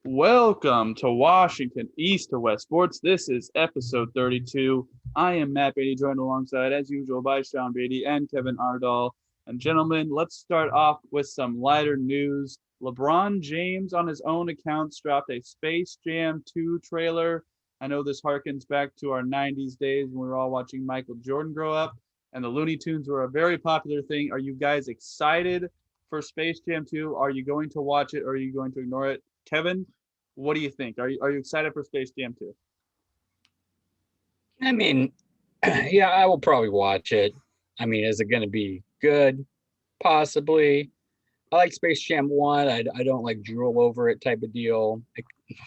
Welcome to Washington East to West Sports. This is episode 32. I am Matt Beatty, joined alongside, as usual, by Sean Beatty and Kevin Ardall. And gentlemen, let's start off with some lighter news. LeBron James, on his own accounts, dropped a Space Jam 2 trailer. I know this harkens back to our 90s days when we were all watching Michael Jordan grow up, and the Looney Tunes were a very popular thing. Are you guys excited for Space Jam 2? Are you going to watch it or are you going to ignore it? Kevin, what do you think? Are you excited for Space Jam 2? I mean, yeah, I will probably watch it. I mean, is it going to be good? Possibly. I like Space Jam 1. I don't like drool over it type of deal.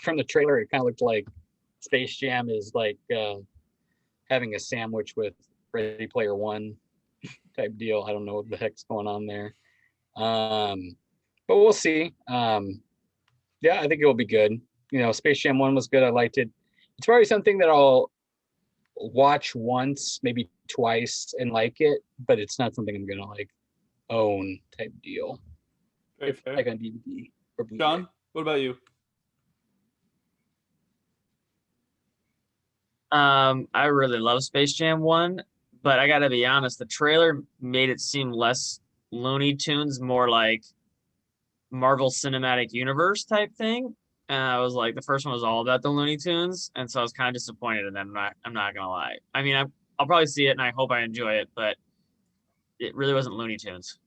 From the trailer, it kind of looked like Space Jam is like having a sandwich with Ready Player One type deal. I don't know what the heck's going on there. But we'll see. Yeah, I think it will be good. You know, Space Jam 1 was good. I liked it. It's probably something that I'll watch once, maybe twice, and like it, but it's not something I'm gonna like own type deal. Very If fair. like on DVD or Blu-ray. Sean, what about you? I really love Space Jam 1, but I gotta be honest, the trailer made it seem less Looney Tunes, more like Marvel Cinematic Universe type thing. And I was like, the first one was all about the Looney Tunes, and so I was kind of disappointed in them. I'm not gonna lie. I mean, I'll probably see it, and I hope I enjoy it, but it really wasn't Looney Tunes.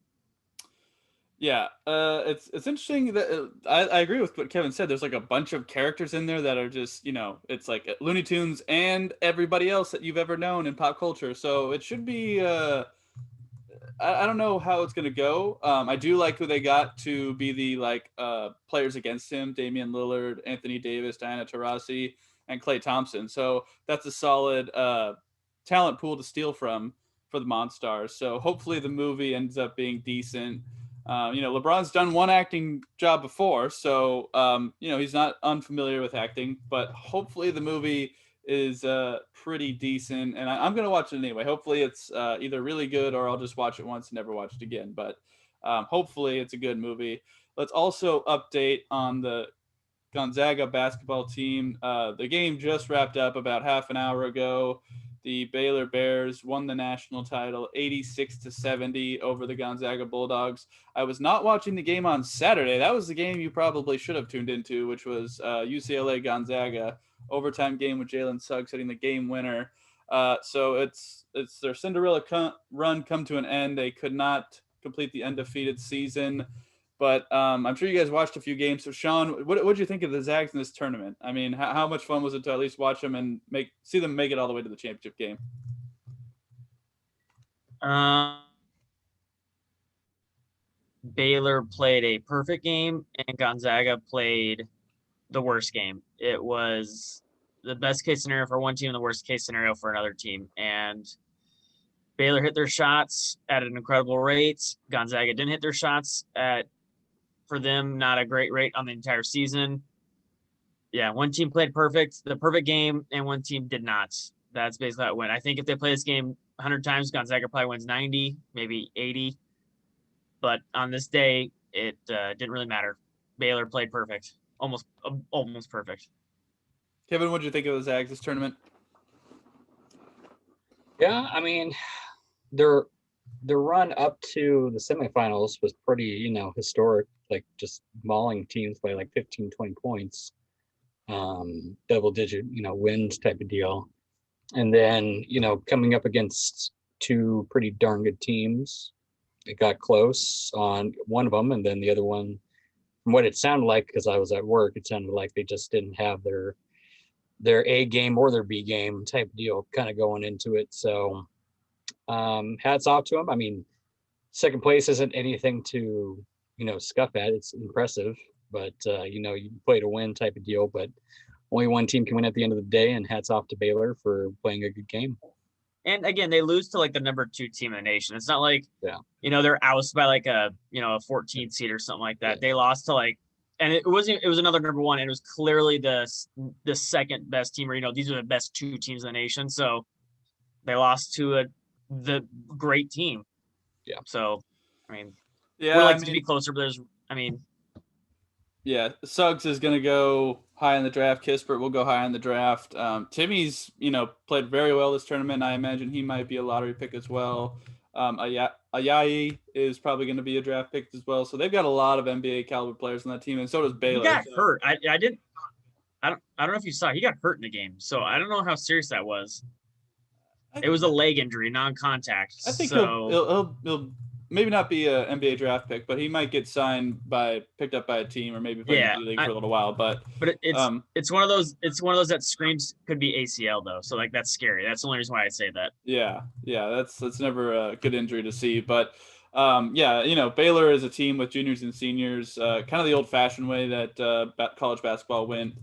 Yeah, it's interesting that I agree with what Kevin said. There's like a bunch of characters in there that are just it's like Looney Tunes and everybody else that you've ever known in pop culture. So it should be. I don't know how it's gonna go. I do like who they got to be the players against him: Damian Lillard, Anthony Davis, Diana Taurasi, and Klay Thompson. So that's a solid talent pool to steal from for the Monstars. So hopefully the movie ends up being decent. LeBron's done one acting job before, so he's not unfamiliar with acting. But hopefully the movie is pretty decent, and I'm gonna watch it anyway. Hopefully it's either really good or I'll just watch it once and never watch it again. But hopefully it's a good movie. Let's also update on the Gonzaga basketball team. The game just wrapped up about half an hour ago. The Baylor Bears won the national title 86-70 over the Gonzaga Bulldogs. I was not watching the game on Saturday. That was the game you probably should have tuned into, which was UCLA Gonzaga overtime game with Jalen Suggs hitting the game winner. So it's their Cinderella run come to an end. They could not complete the undefeated season. But I'm sure you guys watched a few games. So, Sean, what did you think of the Zags in this tournament? I mean, how much fun was it to at least watch them and see them make it all the way to the championship game? Baylor played a perfect game, and Gonzaga played the worst game. It was the best case scenario for one team and the worst case scenario for another team. And Baylor hit their shots at an incredible rate. Gonzaga didn't hit their shots for them, not a great rate on the entire season. Yeah, one team played the perfect game, and one team did not. That's basically how it went. I think if they play this game 100 times, Gonzaga probably wins 90, maybe 80. But on this day, it didn't really matter. Baylor played perfect, almost perfect. Kevin, what did you think of the Zags this tournament? Yeah, I mean, their run up to the semifinals was pretty, historic, like just mauling teams by like 15, 20 points. Double digit, wins type of deal. And then, coming up against two pretty darn good teams, it got close on one of them, and then the other one, from what it sounded like, because I was at work, it sounded like they just didn't have their A game or their B game type deal kind of going into it. So hats off to them. I mean, second place isn't anything to, scuff at. It's impressive, but you play to win type of deal, but only one team can win at the end of the day, and hats off to Baylor for playing a good game. And again, they lose to like the number 2 team in the nation. It's not like, yeah, they're ousted by like a 14th seed or something like that. Yeah. They lost to and it was another number 1, and it was clearly the second best team, or these are the best 2 teams in the nation. So they lost to the great team. Yeah. So, I mean, yeah, we'd like to be closer, but Yeah, Suggs is going to go high in the draft. Kispert will go high in the draft. Timmy's, played very well this tournament. I imagine he might be a lottery pick as well. Ayayi is probably going to be a draft pick as well. So they've got a lot of NBA caliber players on that team, and so does He Baylor. got hurt. I don't know if you saw. He got hurt in the game, so I don't know how serious that was. It was a leg injury, non-contact. I think So he'll maybe not be a NBA draft pick, but he might get picked up by a team, or maybe play in the G League for a little while. But it's one of those that screams could be ACL though. So like that's scary. That's the only reason why I say that. yeah, that's never a good injury to see. But Baylor is a team with juniors and seniors, kind of the old-fashioned way that college basketball went,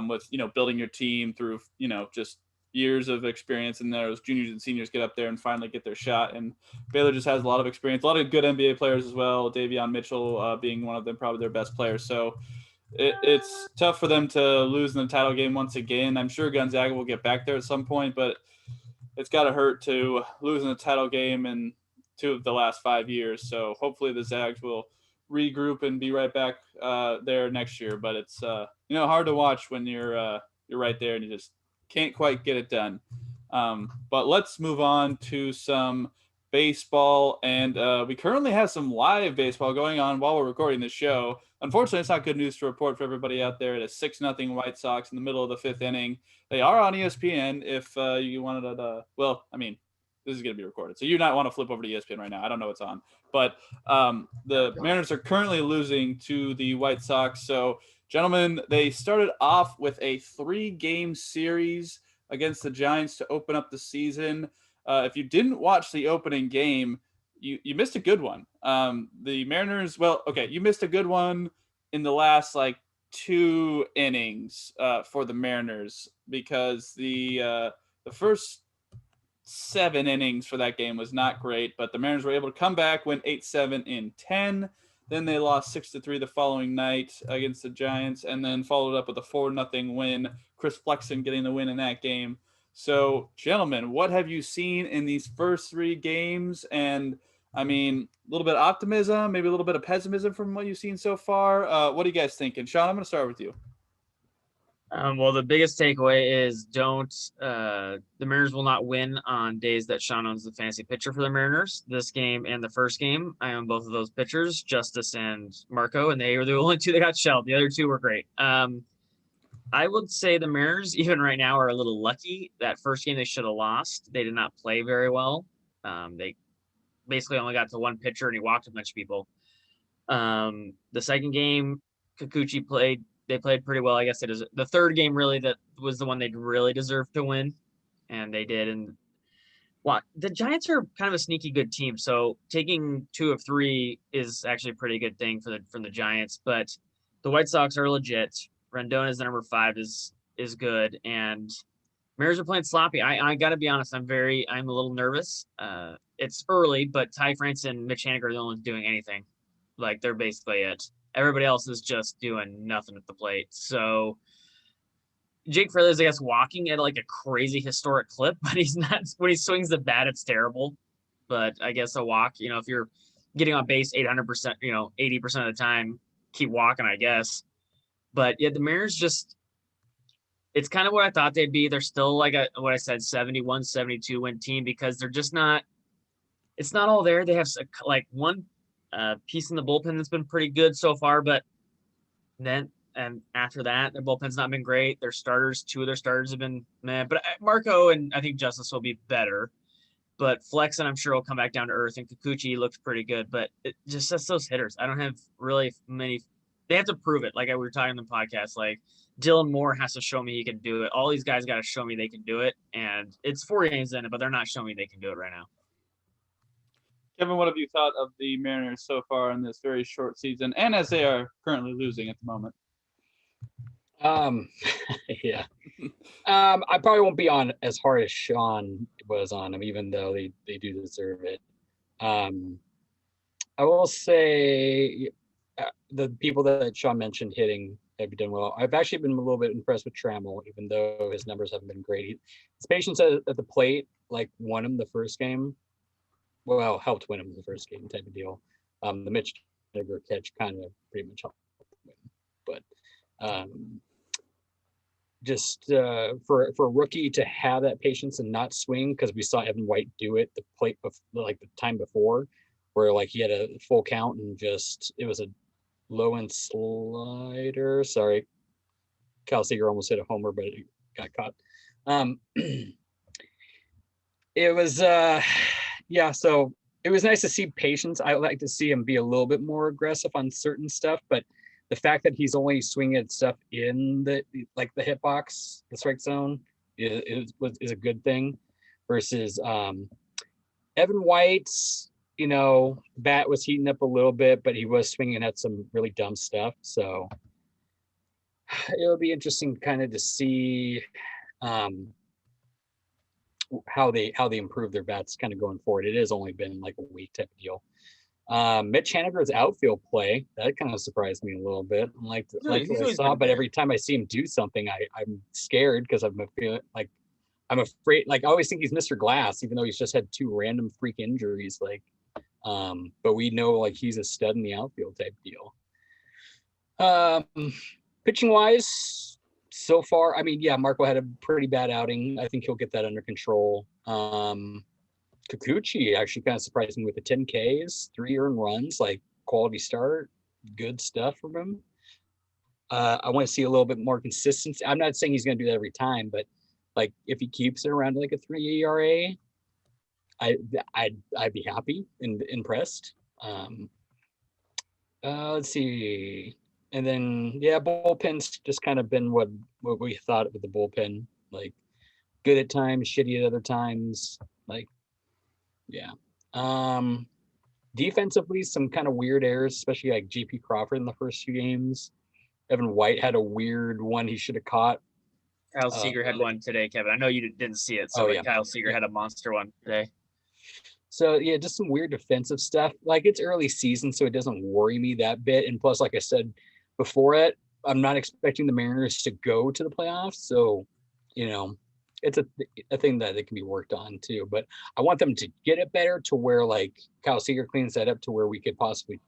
with building your team through just years of experience, and those juniors and seniors get up there and finally get their shot. And Baylor just has a lot of experience, a lot of good NBA players as well. Davion Mitchell being one of them, probably their best players. So it's tough for them to lose in the title game once again. I'm sure Gonzaga will get back there at some point, but it's got to hurt to lose in the title game in 2 of the last 5 years. So hopefully the Zags will regroup and be right back there next year. But it's hard to watch when you're right there and you just can't quite get it done. But let's move on to some baseball, and we currently have some live baseball going on while we're recording this show. Unfortunately, it's not good news to report for everybody out there. It is 6-0 White Sox in the middle of the 5th inning. They are on ESPN if you wanted to. This is going to be recorded, so you might want to flip over to ESPN right now. I don't know what's on, but the Mariners are currently losing to the White Sox. So, gentlemen, they started off with a 3-game series against the Giants to open up the season. If you didn't watch the opening game, you missed a good one. The Mariners, you missed a good one in the last 2 innings for the Mariners, because the first 7 innings for that game was not great, but the Mariners were able to come back, win 8-7 in 10. Then they lost 6-3 the following night against the Giants, and then followed up with a 4-0 win. Chris Flexen getting the win in that game. So, gentlemen, what have you seen in these first 3 games? And I mean, a little bit of optimism, maybe a little bit of pessimism from what you've seen so far. What are you guys thinking? Sean, I'm going to start with you. Well, the biggest takeaway is the Mariners will not win on days that Sean owns the fantasy pitcher for the Mariners. This game and the first game, I own both of those pitchers, Justice and Marco, and they were the only 2 that got shelled. The other 2 were great. I would say the Mariners, even right now, are a little lucky. That first game they should have lost. They did not play very well. They basically only got to 1 pitcher, and he walked a bunch of people. The second game, Kikuchi played. They played pretty well. I guess it is the third game really that was the one they really deserved to win, and they did. And the Giants are kind of a sneaky good team, so taking 2 of 3 is actually a pretty good thing from the Giants. But the White Sox are legit. Rendon is the number 5 is good, and Mariners are playing sloppy. I got to be honest. I'm a little nervous. It's early, but Ty France and Mitch Haniger are the only ones doing anything. Like they're basically it. Everybody else is just doing nothing at the plate. So Jake Fraley is, I guess, walking at a crazy historic clip, but he's not. When he swings the bat, it's terrible. But I guess a walk, if you're getting on base 800%, 80% of the time, keep walking, I guess. But yeah, the Mariners it's kind of what I thought they'd be. They're still what I said, 71, 72 win team, because they're just not. It's not all there. They have one piece in the bullpen that's been pretty good so far, but then and after that, their bullpen's not been great. 2 of their starters have been meh. But Marco and I think Justice will be better. But Flexen, I'm sure, will come back down to earth, and Kikuchi looks pretty good. But it just that's those hitters. I don't have really many. They have to prove it. Like we were talking in the podcast, Dylan Moore has to show me he can do it. All these guys got to show me they can do it, and it's 4 games in it, but they're not showing me they can do it right now. Kevin, what have you thought of the Mariners so far in this very short season, and as they are currently losing at the moment? Yeah. I probably won't be on as hard as Sean was on them, even though they do deserve it. I will say the people that Sean mentioned hitting have done well. I've actually been a little bit impressed with Trammell, even though his numbers haven't been great. His patience at the plate, won him the first game. Well, helped win him the first game type of deal. The Mitch Haniger catch kind of pretty much helped win. Just for a rookie to have that patience and not swing, because we saw Evan White do it the time before, where like he had a full count and just it was a low end slider. Sorry, Kyle Seager almost hit a homer, but it got caught. It was yeah, so it was nice to see patience. I like to see him be a little bit more aggressive on certain stuff, but the fact that he's only swinging at stuff in the hitbox, the strike zone, is a good thing. Versus Evan White's, bat was heating up a little bit, but he was swinging at some really dumb stuff. So it'll be interesting kind of to see how they improve their bats kind of going forward. It has only been like a week type of deal. Mitch Haniger's outfield play, that kind of surprised me a little bit. Like what I saw, but every time I see him do something, I'm scared because I'm afraid. Like I always think he's Mr. Glass, even though he's just had 2 random freak injuries. Like, but we know like he's a stud in the outfield type deal. Pitching wise, so far, I mean, yeah, Marco had a pretty bad outing. I think he'll get that under control. Kikuchi actually kind of surprised me with the 10 Ks, 3 earned runs, like quality start, good stuff from him. I want to see a little bit more consistency. I'm not saying he's going to do that every time, but like if he keeps it around like a 3 ERA, I'd be happy and impressed. Let's see. And then, yeah, bullpen's just kind of been what we thought with the bullpen, like good at times, shitty at other times. Like, yeah. Defensively, some kind of weird errors, especially like JP Crawford in the first 2 games. Evan White had a weird one he should have caught. Kyle Seager had one today, Kevin. I know you didn't see it, so Kyle Seager had a monster one today. So yeah, just some weird defensive stuff. Like it's early season, so it doesn't worry me that bit. And plus, like I said before it, I'm not expecting the Mariners to go to the playoffs. So, it's a thing that it can be worked on too. But I want them to get it better to where like Kyle Seager cleans that up to where we could possibly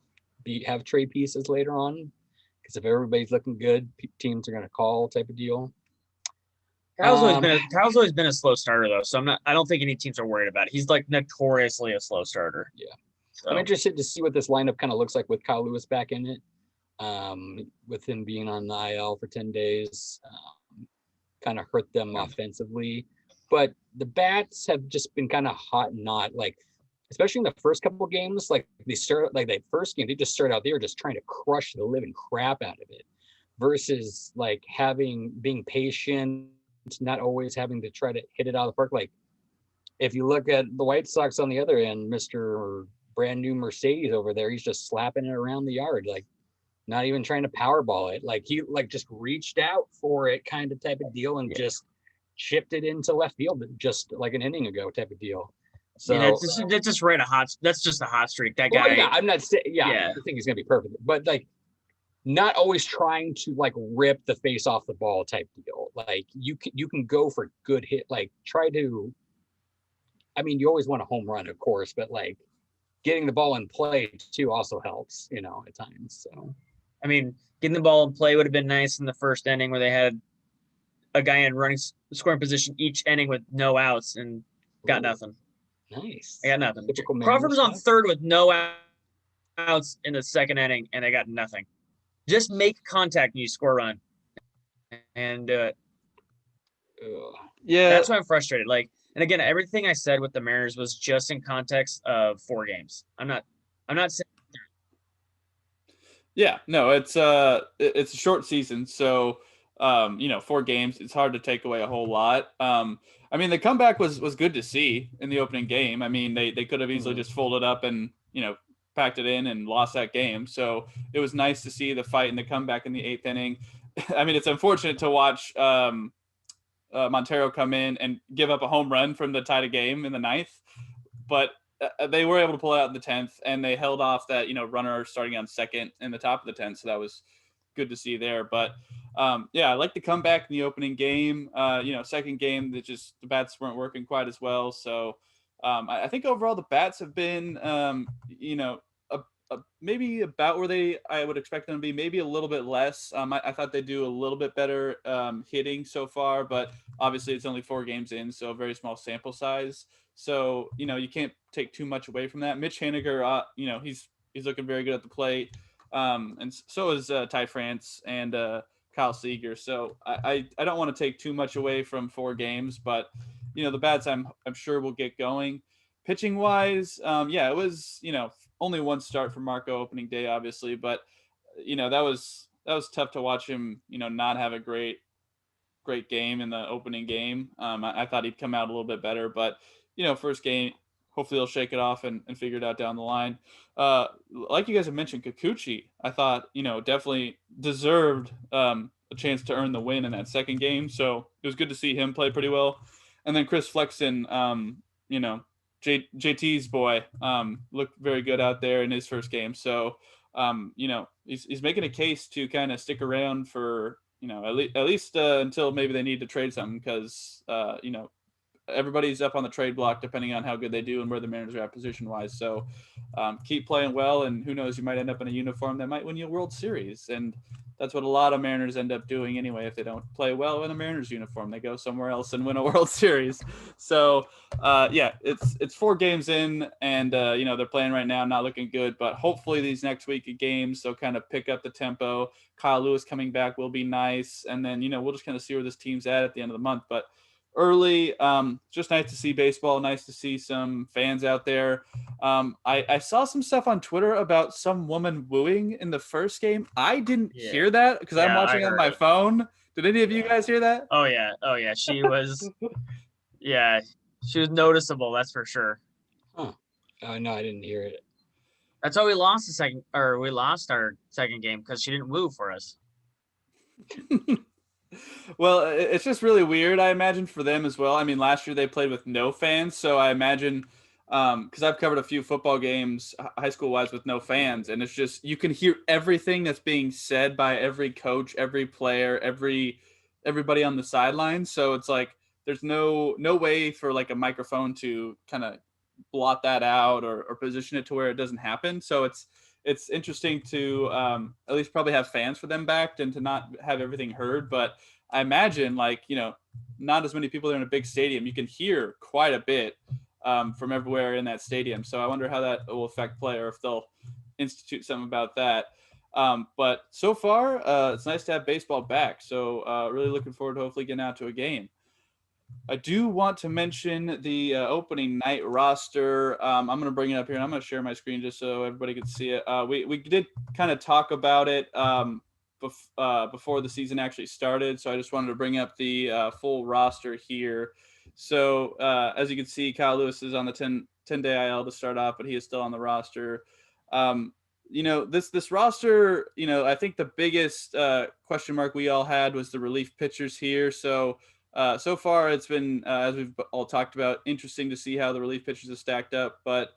have trade pieces later on. Because if everybody's looking good, teams are going to call type of deal. Kyle's always been a slow starter though, so I don't think any teams are worried about it. He's like notoriously a slow starter. Yeah, so I'm interested to see what this lineup kind of looks like with Kyle Lewis back in it. With him being on the IL for 10 days, kind of hurt them offensively. But the bats have just been kind of hot and not, like, especially in the first couple of games. Like that first game, they just started out there just trying to crush the living crap out of it. Versus like being patient, not always having to try to hit it out of the park. Like if you look at the White Sox on the other end, Mr. brand new Mercedes over there, he's just slapping it around the yard, like not even trying to powerball it. Like he just reached out for it kind of type of deal and just chipped it into left field just like an inning ago type of deal. So that's just right that's just a hot streak. That guy. Yeah, I'm not saying I think he's gonna be perfect, but like not always trying to like rip the face off the ball type deal. Like you can go for good hit, like try to, I mean, you always want a home run, of course, but like getting the ball in play too also helps, at times. So, I mean, getting the ball in play would have been nice in the first inning where they had a guy in scoring position each inning with no outs and got nothing. Nice. I got nothing. Crawford was on third with no outs in the second inning and they got nothing. Just make contact and you score a run and do it. Yeah. That's why I'm frustrated. Like, and again, everything I said with the Mariners was just in context of 4 games. I'm not saying. Yeah, no, it's a short season. So, 4 games, it's hard to take away a whole lot. I mean, the comeback was good to see in the opening game. I mean, they could have easily just folded up and, packed it in and lost that game. So it was nice to see the fight and the comeback in the 8th inning. I mean, it's unfortunate to watch Montero come in and give up a home run from the tie game in the 9th, but they were able to pull it out in the 10th and they held off that, runner starting on second in the top of the 10th. So that was good to see there. But I like the comeback in the opening game. Second game, the bats weren't working quite as well. So I think overall the bats have been, maybe about where I would expect them to be, maybe a little bit less. I thought they'd do a little bit better hitting so far, but obviously it's only 4 games in, so a very small sample size. So you can't take too much away from that. Mitch Haniger, he's looking very good at the plate, and so is Ty France and Kyle Seager. So I don't want to take too much away from 4 games, but the bats I'm sure will get going. Pitching wise, it was only one start for Marco opening day, obviously, but that was tough to watch him not have a great game in the opening game. I thought he'd come out a little bit better, but first game, hopefully he'll shake it off and figure it out down the line. Like you guys have mentioned, Kikuchi, I thought definitely deserved a chance to earn the win in that second game, so it was good to see him play pretty well. And then Chris Flexen, JT's boy, looked very good out there in his first game. So, he's making a case to kind of stick around for, at least until maybe they need to trade something because, everybody's up on the trade block depending on how good they do and where the Mariners are at position wise. So, keep playing well, and who knows, you might end up in a uniform that might win you a World Series. And that's what a lot of Mariners end up doing anyway. If they don't play well in a Mariners uniform, they go somewhere else and win a World Series. So, it's 4 games in, and they're playing right now, not looking good. But hopefully these next week of games, they'll kind of pick up the tempo. Kyle Lewis coming back will be nice, and then we'll just kind of see where this team's at the end of the month. But early, just nice to see baseball, nice to see some fans out there. I saw some stuff on Twitter about some woman wooing in the first game. I didn't hear that because I'm watching on my phone. Did any of you guys hear that? Oh yeah, she was she was noticeable, that's for sure. No, I didn't hear it. That's why we lost our second game, because she didn't woo for us. Well, it's just really weird, I imagine, for them as well. I mean, last year they played with no fans, so I imagine, because I've covered a few football games high school-wise with no fans, and it's just you can hear everything that's being said by every coach, every player, everybody on the sidelines. So it's like there's no way for like a microphone to kind of blot that out or position it to where it doesn't happen. So it's interesting to at least probably have fans for them backed and to not have everything heard. But I imagine not as many people are in a big stadium. You can hear quite a bit from everywhere in that stadium. So I wonder how that will affect play or if they'll institute something about that. But so far, it's nice to have baseball back. So really looking forward to hopefully getting out to a game. I do want to mention the opening night roster. I'm going to bring it up here, and I'm going to share my screen just so everybody can see it. We did kind of talk about it before the season actually started, so I just wanted to bring up the full roster here. So as you can see, Kyle Lewis is on the 10-day IL to start off, but he is still on the roster. This roster, I think the biggest question mark we all had was the relief pitchers here. So far, it's been, as we've all talked about, interesting to see how the relief pitchers have stacked up. But,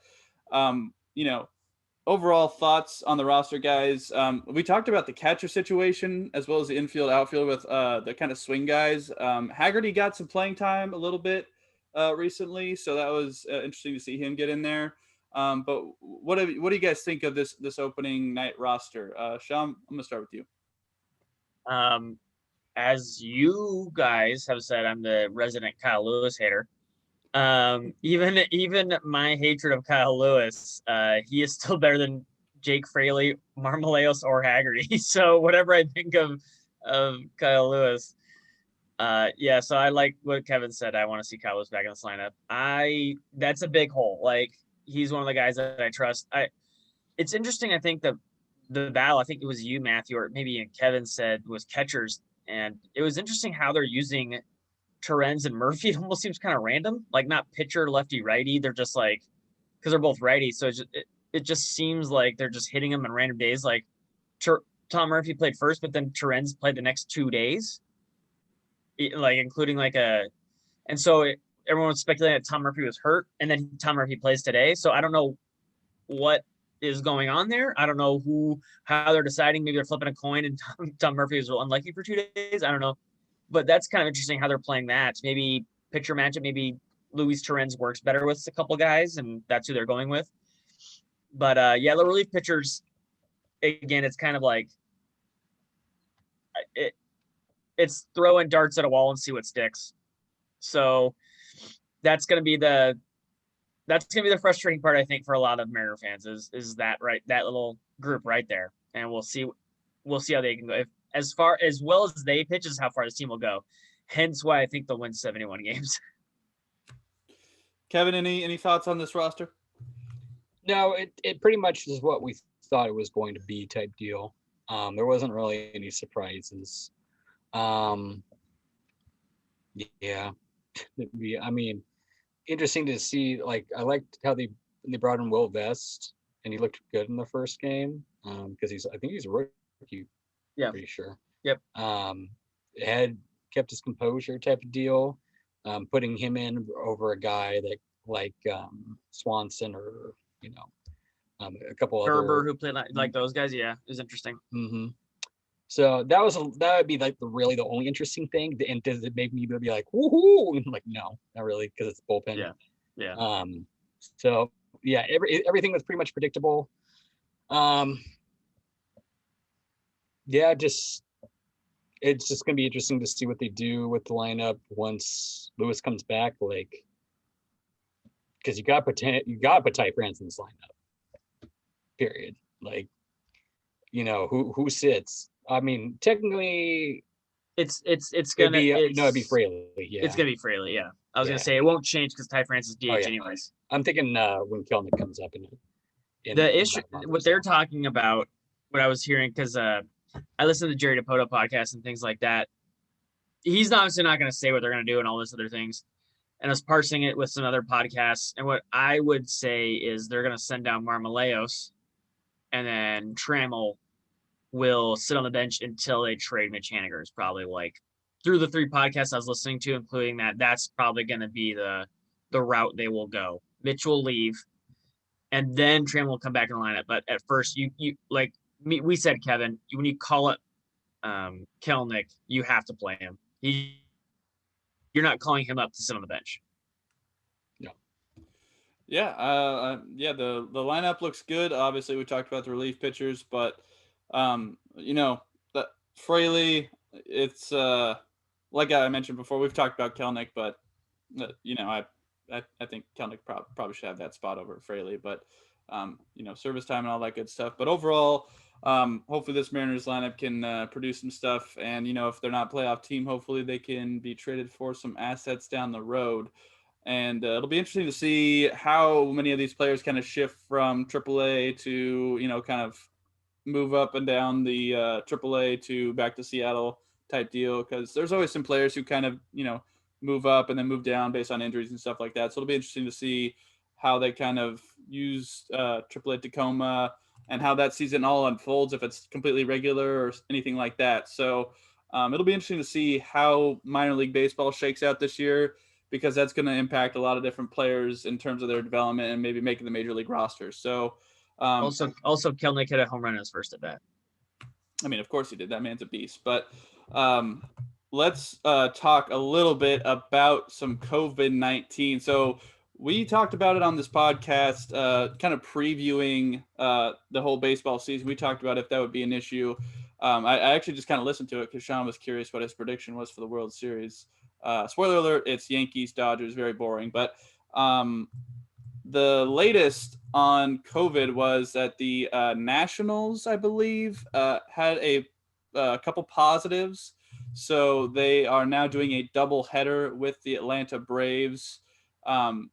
overall thoughts on the roster, guys. We talked about the catcher situation as well as the infield, outfield with the kind of swing guys. Haggerty got some playing time a little bit recently, so that was interesting to see him get in there. But what do you guys think of this opening night roster? Sean, I'm going to start with you. As you guys have said, I'm the resident Kyle Lewis hater. Even my hatred of Kyle Lewis, he is still better than Jake Fraley, Marmoleos, or Haggerty. So whatever I think of Kyle Lewis, so I like what Kevin said. I want to see Kyle Lewis back in this lineup. That's a big hole. Like, he's one of the guys that I trust. It's interesting. I think the battle, I think it was you, Matthew, or maybe even Kevin said, was catchers. And it was interesting how they're using Terens and Murphy. It almost seems kind of random, like not pitcher, lefty, righty. They're just like, because they're both righty. So it just seems like they're just hitting them on random days. Like Tom Murphy played first, but then Terens played the next 2 days, including and so everyone was speculating that Tom Murphy was hurt, and then Tom Murphy plays today. So I don't know what is going on there. I don't know how they're deciding. Maybe they're flipping a coin and Tom Murphy is unlucky for 2 days. I don't know. But that's kind of interesting how they're playing that. Maybe pitcher matchup, maybe Luis Terens works better with a couple guys, and that's who they're going with. But the relief pitchers, again, it's kind of like it's throwing darts at a wall and see what sticks. So that's gonna be the frustrating part, I think, for a lot of Mariner fans is that little group right there, and we'll see how they can go. If as far as well as they pitch is how far this team will go. Hence why I think they'll win 71 games. Kevin, any thoughts on this roster? No, it pretty much is what we thought it was going to be type deal. There wasn't really any surprises. Yeah, I mean, interesting to see. Like, I liked how they brought in Will Vest, and he looked good in the first game. Because I think he's a rookie. Yeah, pretty sure. Yep. Had kept his composure type of deal. Putting him in over a guy that like Swanson or a couple Gerber, other who played like those guys. Yeah, it was interesting. Mm-hmm. So that would be like really the only interesting thing. And does it make me be like, woohoo? And I'm like, no, not really, because it's bullpen. Yeah. So yeah, everything was pretty much predictable. Yeah, it's just gonna be interesting to see what they do with the lineup once Lewis comes back. Like, because you got to put Ty France in this lineup. Period. Like, who sits. I mean, technically, it's gonna it'd be Fraley. Yeah, it's gonna be Fraley. Yeah, I was gonna say it won't change because Ty France is DH anyways. I'm thinking when Kelnick comes up in the issue what they're talking about, what I was hearing, because I listen to the Jerry DePoto podcast and things like that. He's obviously not going to say what they're going to do and all this other things. And I was parsing it with some other podcasts, and what I would say is they're going to send down Marmoleos, and then Trammell will sit on the bench until they trade Mitch Haniger. Is probably like through the 3 podcasts I was listening to, including that's probably going to be the route they will go. Mitch will leave, and then Trammell will come back in the lineup. But at first, you like we said, Kevin, when you call it Kelnick, you have to play him. You're not calling him up to sit on the bench. No. Yeah, the lineup looks good. Obviously, we talked about the relief pitchers, but that Fraley, it's like I mentioned before, we've talked about Kelnick, but I think Kelnick probably should have that spot over Fraley, but service time and all that good stuff. But overall, hopefully this Mariners lineup can produce some stuff, and if they're not a playoff team, hopefully they can be traded for some assets down the road. And it'll be interesting to see how many of these players kind of shift from AAA to kind of move up and down the AAA to back to Seattle type deal, because there's always some players who kind of move up and then move down based on injuries and stuff like that. So it'll be interesting to see how they kind of use AAA Tacoma and how that season all unfolds, if it's completely regular or anything like that. So it'll be interesting to see how minor league baseball shakes out this year, because that's going to impact a lot of different players in terms of their development and maybe making the major league roster. So also Kelnick hit a home run in his first at bat. I mean, of course he did. That man's a beast. But let's talk a little bit about some COVID-19. So we talked about it on this podcast, kind of previewing the whole baseball season. We talked about if that would be an issue. I actually just kind of listened to it because Sean was curious what his prediction was for the World Series. Spoiler alert, it's Yankees, Dodgers, very boring. But the latest on COVID was that the Nationals, I believe, had a couple positives. So they are now doing a double header with the Atlanta Braves on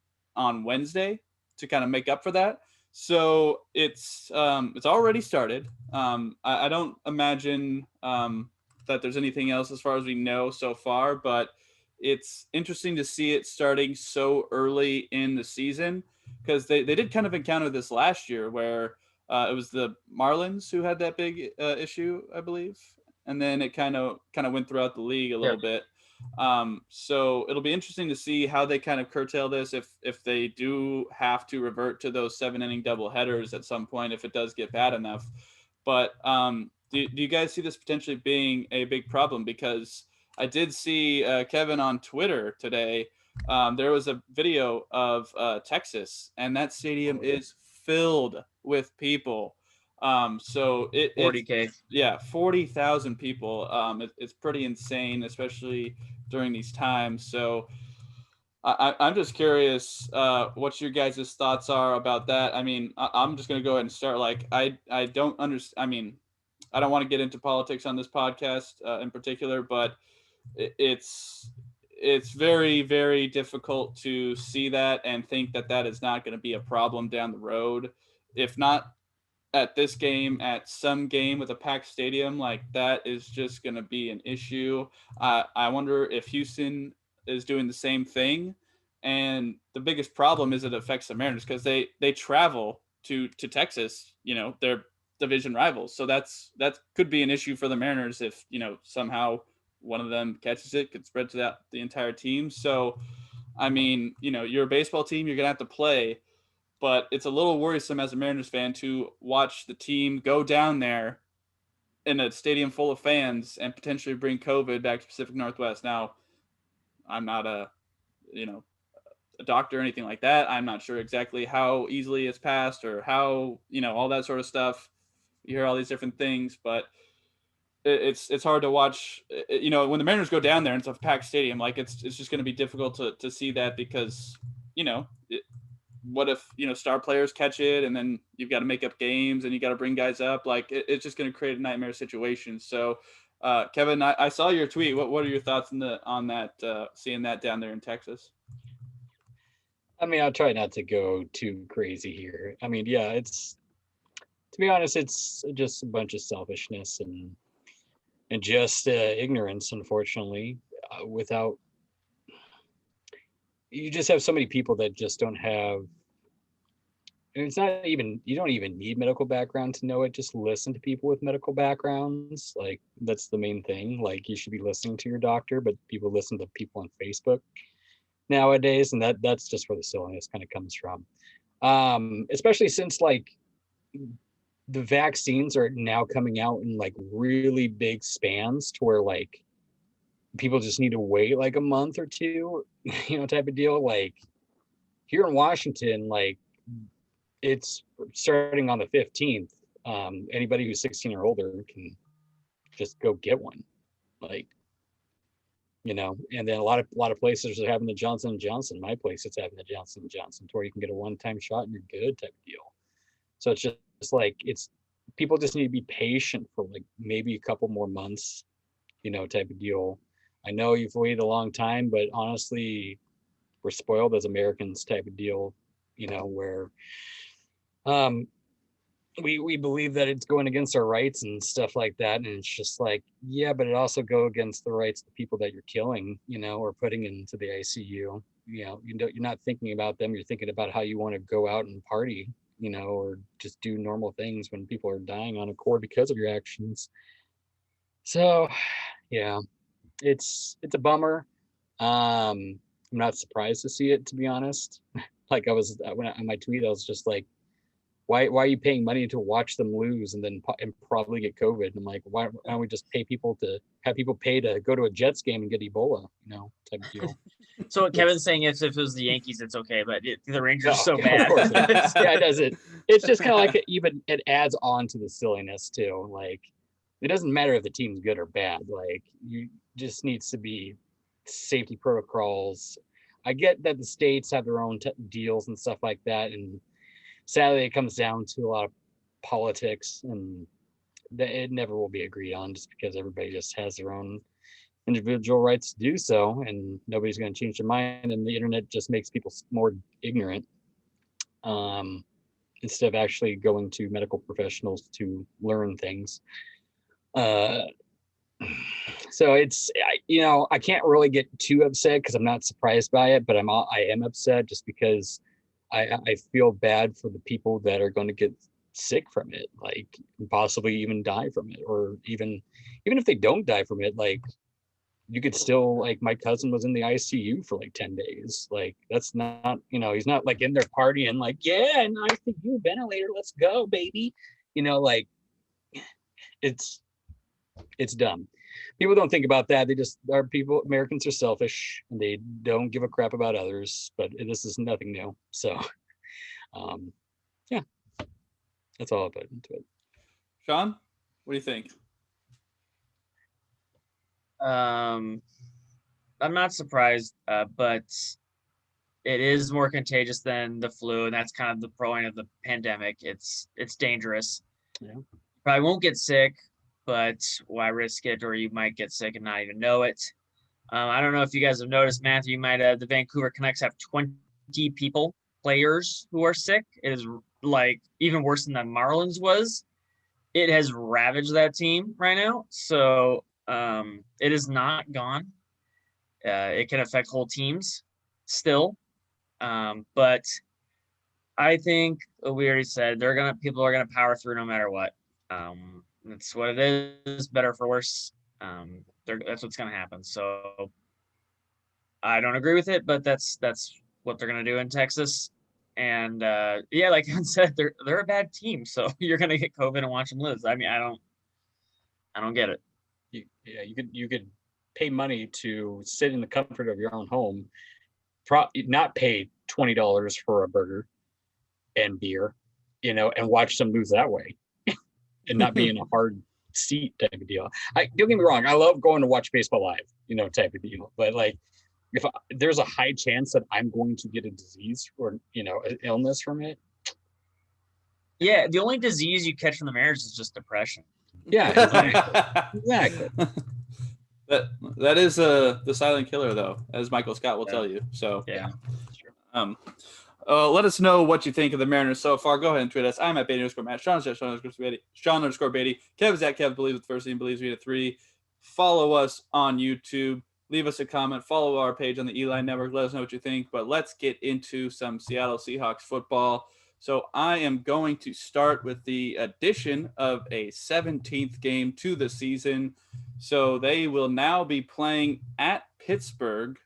Wednesday to kind of make up for that. So it's already started. I don't imagine that there's anything else as far as we know so far, but it's interesting to see it starting so early in the season, because they did kind of encounter this last year where it was the Marlins who had that big issue, I believe. And then it kind of went throughout the league a little bit. So it'll be interesting to see how they kind of curtail this, if they do have to revert to those 7-inning double headers at some point, if it does get bad enough. But do you guys see this potentially being a big problem? Because I did see Kevin on Twitter today. There was a video of Texas, and that stadium is filled with people. So it's 40K. yeah, 40,000 people. It's pretty insane, especially during these times. So I'm just curious what your guys' thoughts are about that. I mean, I'm just gonna go ahead and start. Like, I don't understand. I mean, I don't want to get into politics on this podcast in particular, but it's very, very difficult to see that and think that that is not going to be a problem down the road. If not at this game, at some game with a packed stadium, like that is just going to be an issue. I wonder if Houston is doing the same thing. And the biggest problem is it affects the Mariners because they travel to Texas. You know, they're division rivals, so that could be an issue for the Mariners if somehow one of them catches it, could spread to the entire team. So, I mean, you're a baseball team, you're gonna have to play, but it's a little worrisome as a Mariners fan to watch the team go down there in a stadium full of fans and potentially bring COVID back to Pacific Northwest. Now, I'm not you know, a doctor or anything like that. I'm not sure exactly how easily it's passed or how, all that sort of stuff. You hear all these different things, but it's hard to watch. When the Mariners go down there and it's a packed stadium, like it's just going to be difficult to see that because what if star players catch it and then you've got to make up games and you got to bring guys up, like it's just going to create a nightmare situation. So Kevin, I saw your tweet. What are your thoughts on that, seeing that down there in Texas? I mean, I'll try not to go too crazy here. I mean, yeah, to be honest, it's just a bunch of selfishness and just ignorance, unfortunately. Without, you just have so many people that just don't have. And it's not even, you don't even need medical background to know it. Just listen to people with medical backgrounds. Like, that's the main thing. Like, you should be listening to your doctor, but people listen to people on Facebook nowadays, and that's just where the silliness kind of comes from. Especially since like the vaccines are now coming out in like really big spans to where like people just need to wait like a month or two, type of deal. Like here in Washington, like it's starting on the 15th. Anybody who's 16 or older can just go get one. Like, and then a lot of places are having the Johnson & Johnson. My place is having the Johnson & Johnson, to where you can get a one-time shot and you're good type of deal. So it's just like, people just need to be patient for like maybe a couple more months, type of deal. I know you've waited a long time, but honestly, we're spoiled as Americans type of deal, where we believe that it's going against our rights and stuff like that. And it's just like, yeah, but it also go against the rights of the people that you're killing, or putting into the ICU. You're not thinking about them. You're thinking about how you want to go out and party, or just do normal things when people are dying on a core because of your actions. So yeah, it's a bummer. I'm not surprised to see it, to be honest. Like I was, when on my tweet, I was just like, why are you paying money to watch them lose and then probably get COVID? And I'm like, why don't we just pay people to have people pay to go to a Jets game and get Ebola, type of deal. So what Kevin's saying is, if it was the Yankees, it's okay, but the Rangers are so Of bad. course it is. Yeah, it doesn't. It's just kind of like it adds on to the silliness too. Like, it doesn't matter if the team's good or bad. Like, you just needs to be safety protocols. I get that the states have their own deals and stuff like that, and sadly, it comes down to a lot of politics, and it never will be agreed on, just because everybody just has their own individual rights to do so, and nobody's going to change their mind. And the internet just makes people more ignorant, instead of actually going to medical professionals to learn things. So it's, I can't really get too upset because I'm not surprised by it, but I am upset just because I feel bad for the people that are going to get sick from it, like possibly even die from it, or even if they don't die from it, like you could still, like my cousin was in the ICU for like 10 days. Like that's not, he's not like in there partying like, yeah, and ICU ventilator, let's go, baby. Like it's dumb. People don't think about that. They just are people. Americans are selfish and they don't give a crap about others, but this is nothing new. So, yeah, That's all I put into it. Sean, what do you think? I'm not surprised, but it is more contagious than the flu, and that's kind of the point of the pandemic. It's dangerous. Yeah. Probably won't get sick, but why risk it? Or you might get sick and not even know it. I don't know if you guys have noticed, Matthew. You might the Vancouver Canucks have 20 players who are sick. It is like even worse than the Marlins was. It has ravaged that team right now. So it is not gone. It can affect whole teams still. But I think we already said people are gonna power through no matter what. That's what it is, better for worse. That's what's gonna happen. So I don't agree with it, but that's what they're gonna do in Texas. And yeah, like I said, they're a bad team, so you're gonna get COVID and watch them lose. I mean, I don't get it. You could pay money to sit in the comfort of your own home, not pay $20 for a burger and beer, and watch them lose that way, and not be in a hard seat type of deal. Don't get me wrong, I love going to watch baseball live, type of deal. But like, if there's a high chance that I'm going to get a disease or an illness from it. Yeah, the only disease you catch from the marriage is just depression. Yeah, exactly. That is the silent killer, though, as Michael Scott will tell you. So yeah. Let us know what you think of the Mariners so far. Go ahead and tweet us. I'm at Beatty_Matt. Sean_Beatty. Kev's at Kev Believes with first name Believes we had 3. Follow us on YouTube. Leave us a comment. Follow our page on the Eli Network. Let us know what you think. But let's get into some Seattle Seahawks football. So I am going to start with the addition of a 17th game to the season. So they will now be playing at Pittsburgh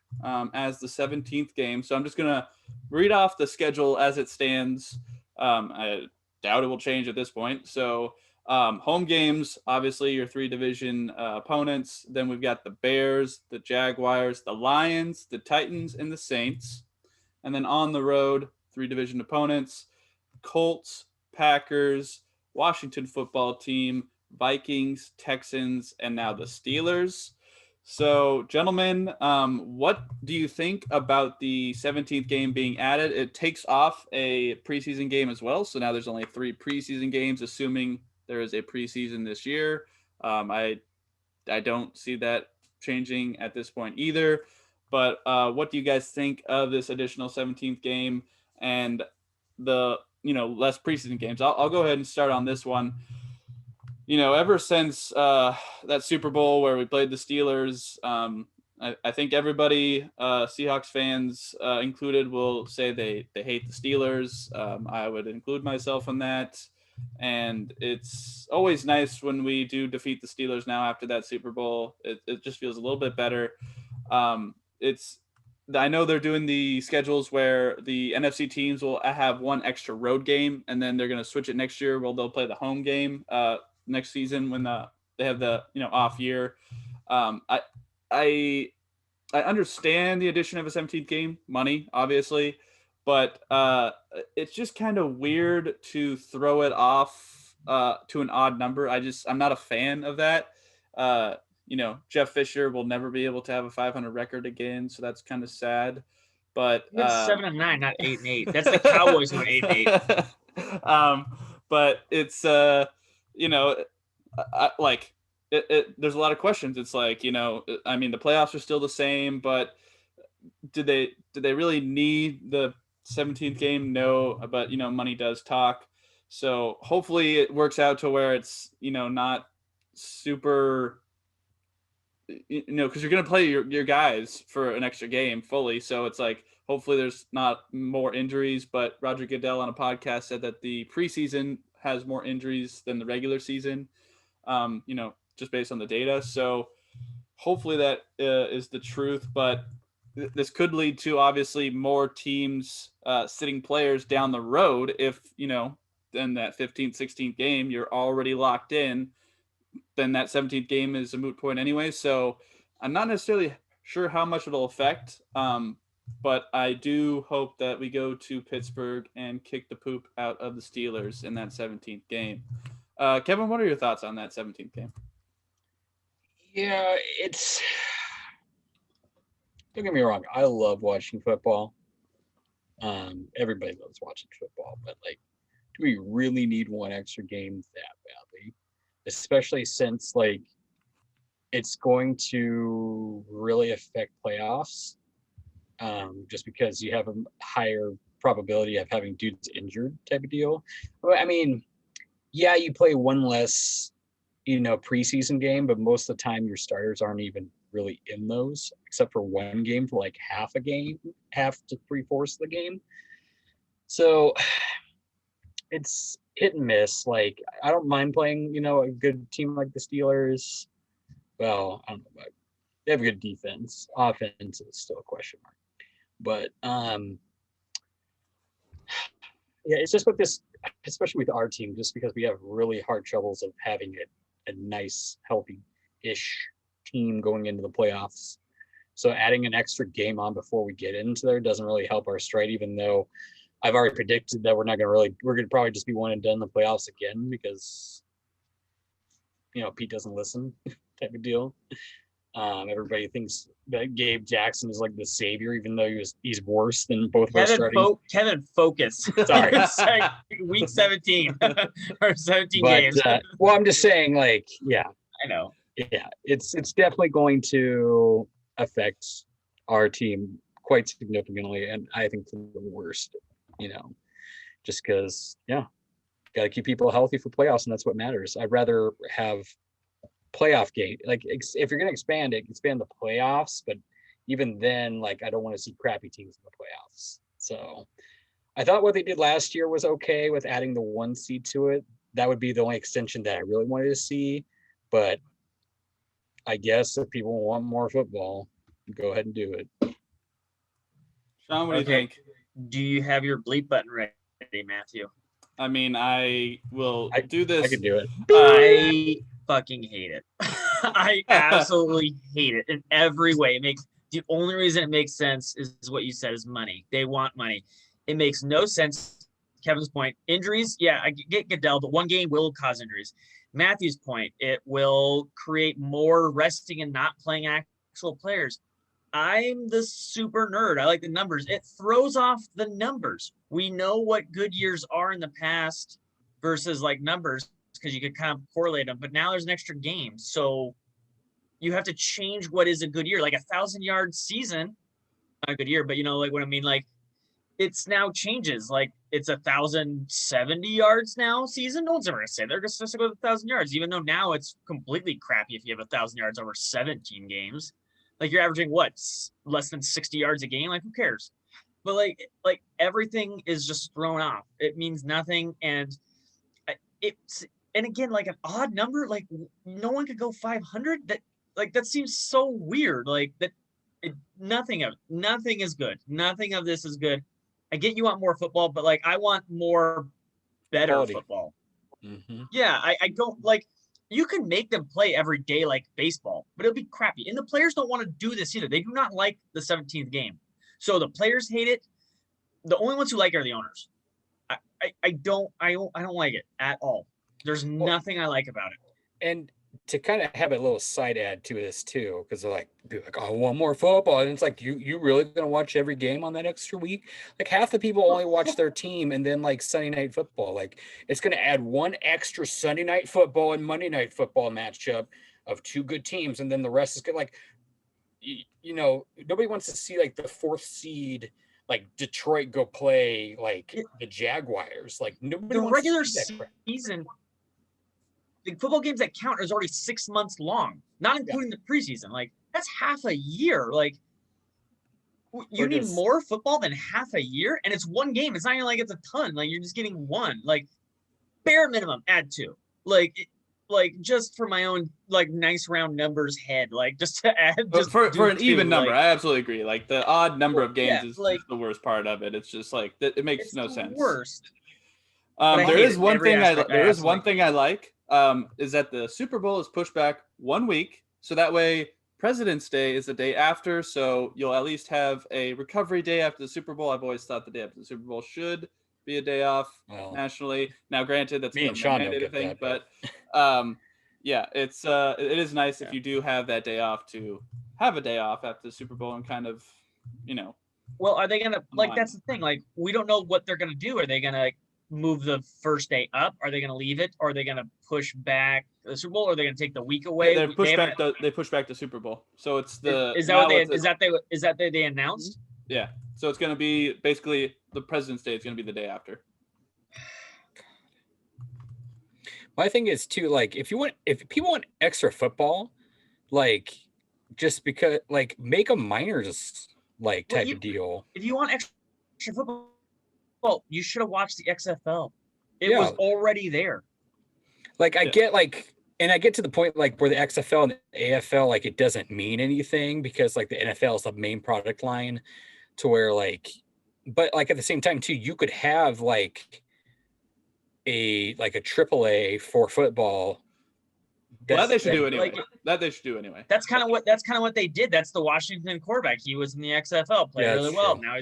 as the 17th game. So I'm just going to read off the schedule as it stands. I doubt it will change at this point. So home games, obviously your 3 division opponents. Then we've got the Bears, the Jaguars, the Lions, the Titans, and the Saints. And then on the road, 3 division opponents, Colts, Packers, Washington football team, Vikings, Texans, and now the Steelers. So, gentlemen, what do you think about the 17th game being added? It takes off a preseason game as well. So now there's only 3 preseason games, assuming there is a preseason this year. I don't see that changing at this point either. But what do you guys think of this additional 17th game and the less preseason games? I'll go ahead and start on this one. Ever since that Super Bowl where we played the Steelers, I think everybody, Seahawks fans included, will say they hate the Steelers. I would include myself in that. And it's always nice when we do defeat the Steelers now after that Super Bowl. It just feels a little bit better. I know they're doing the schedules where the NFC teams will have one extra road game, and then they're going to switch it next year where they'll play the home game next season when they have the off year. I understand the addition of a 17th game, money obviously, but it's just kind of weird to throw it off to an odd number. I'm not a fan of that. Jeff Fisher will never be able to have a 500 record again, so that's kind of sad. But 7-9, not 8-8. That's the Cowboys who are 8-8. But it's there's a lot of questions. It's like, I mean, the playoffs are still the same, but did they really need the 17th game? No, but money does talk. So hopefully it works out to where it's not super, because you're going to play your guys for an extra game fully. So it's like, hopefully there's not more injuries. But Roger Goodell on a podcast said that the preseason has more injuries than the regular season, just based on the data. So hopefully that is the truth. But this could lead to obviously more teams sitting players down the road if, in that 15th, 16th game, you're already locked in. Then that 17th game is a moot point anyway. So I'm not necessarily sure how much it'll affect. but I do hope that we go to Pittsburgh and kick the poop out of the Steelers in that 17th game. Kevin, what are your thoughts on that 17th game? Yeah, don't get me wrong. I love watching football. Everybody loves watching football, but like, do we really need one extra game that badly? Especially since like it's going to really affect playoffs. Just because you have a higher probability of having dudes injured type of deal. I mean, yeah, you play one less, preseason game, but most of the time your starters aren't even really in those, except for one game for like half to 3/4 of the game. So it's hit and miss. Like, I don't mind playing, a good team like the Steelers. Well, I don't know, but they have a good defense. Offense is still a question mark. But yeah, it's just with this, especially with our team, just because we have really hard troubles of having a nice, healthy-ish team going into the playoffs. So adding an extra game on before we get into there doesn't really help our stride, even though I've already predicted that we're going to probably just be one and done in the playoffs again because, Pete doesn't listen type of deal. Everybody thinks that Gabe Jackson is like the savior, even though he's worse than both of our starting. Kevin, focus. Sorry. Week 17 or 17 But, games. well, I'm just saying, like, yeah, I know. yeah, it's definitely going to affect our team quite significantly, and I think for the worst, just because, yeah, got to keep people healthy for playoffs, and that's what matters. I'd rather have playoff game, like if you're going to expand the playoffs, but even then, like, I don't want to see crappy teams in the playoffs. So I thought what they did last year was okay with adding the 1 seed to it. That would be the only extension that I really wanted to see, but I guess if people want more football, go ahead and do it. Sean, what do you think? Do you have your bleep button ready, Matthew? I mean, I will do this. I can do it. I fucking hate it. I absolutely hate it in every way. The only reason it makes sense is what you said, is money. They want money. It makes no sense. Kevin's point, injuries. Yeah, I get Goodell, but one game will cause injuries. Matthew's point, it will create more resting and not playing actual players. I'm the super nerd. I like the numbers. It throws off the numbers. We know what good years are in the past versus like numbers because you could kind of correlate them. But now there's an extra game. So you have to change what is a good year. Like 1,000-yard season, not a good year, but like what I mean? Like it's now changes. Like it's 1,070 yards now season. No one's ever going to say they're just going to go with 1,000 yards, even though now it's completely crappy if you have 1,000 yards over 17 games. Like you're averaging what, less than 60 yards a game? Like who cares? But like everything is just thrown off. It means nothing. And again, like an odd number, like no one could go 500. That seems so weird. Like that, nothing is good. Nothing of this is good. I get you want more football, but like I want more better Quality football. Mm-hmm. Yeah, I don't like. You can make them play every day like baseball, but it'll be crappy. And the players don't want to do this either. They do not like the 17th game. So the players hate it. The only ones who like it are the owners. I don't like it at all. There's nothing I like about it. And to kind of have a little side add to this too, because they're like, oh, I want more football. And it's like, you really gonna watch every game on that extra week? Like half the people only watch their team and then like Sunday night football. Like it's gonna add one extra Sunday night football and Monday night football matchup of two good teams, and then the rest is good. Like nobody wants to see like the 4th seed like Detroit go play like the Jaguars. Like nobody the wants regular to see that season. The football games that count is already 6 months long, not including the preseason. Like that's half a year. Like you need more football than half a year, and it's one game. It's not even like it's a ton. Like you're just getting one. Like bare minimum, add 2. Like just for my own like nice round numbers head. Like just to add. Just for an 2, even number, I absolutely agree. Like the odd number of games is like, the worst part of it. It's just like it makes no sense. Worst. There is one thing I like. Is that the Super Bowl is pushed back 1 week, so that way President's Day is the day after, so you'll at least have a recovery day after the Super Bowl. I've always thought the day after the Super Bowl should be a day off nationally. Now, granted, that's me and Sean don't get thing, that, but yeah, it is nice if you do have that day off to have a day off after the Super Bowl and kind of, Well, are they gonna that's the thing. Like, we don't know what they're gonna do. Are they gonna move the first day up? Are they going to leave it? Or are they going to push back the Super Bowl? Or are they going to take the week away? They push back the Super Bowl. So it's the is that they announced? Yeah. So it's going to be basically the President's Day is going to be the day after. My thing is too, like, if people want extra football, like, just because, like, make a minors like type of deal. If you want extra football, you should have watched the XFL. It was already there. Like, I get, like, and I get to the point, like, where the XFL and the AFL, like, it doesn't mean anything because, like, the NFL is the main product line to where, like, but, like, at the same time, too, you could have, like a AAA for football. That they should do anyway. That's kind of what they did. That's the Washington quarterback. He was in the XFL, played really well. Now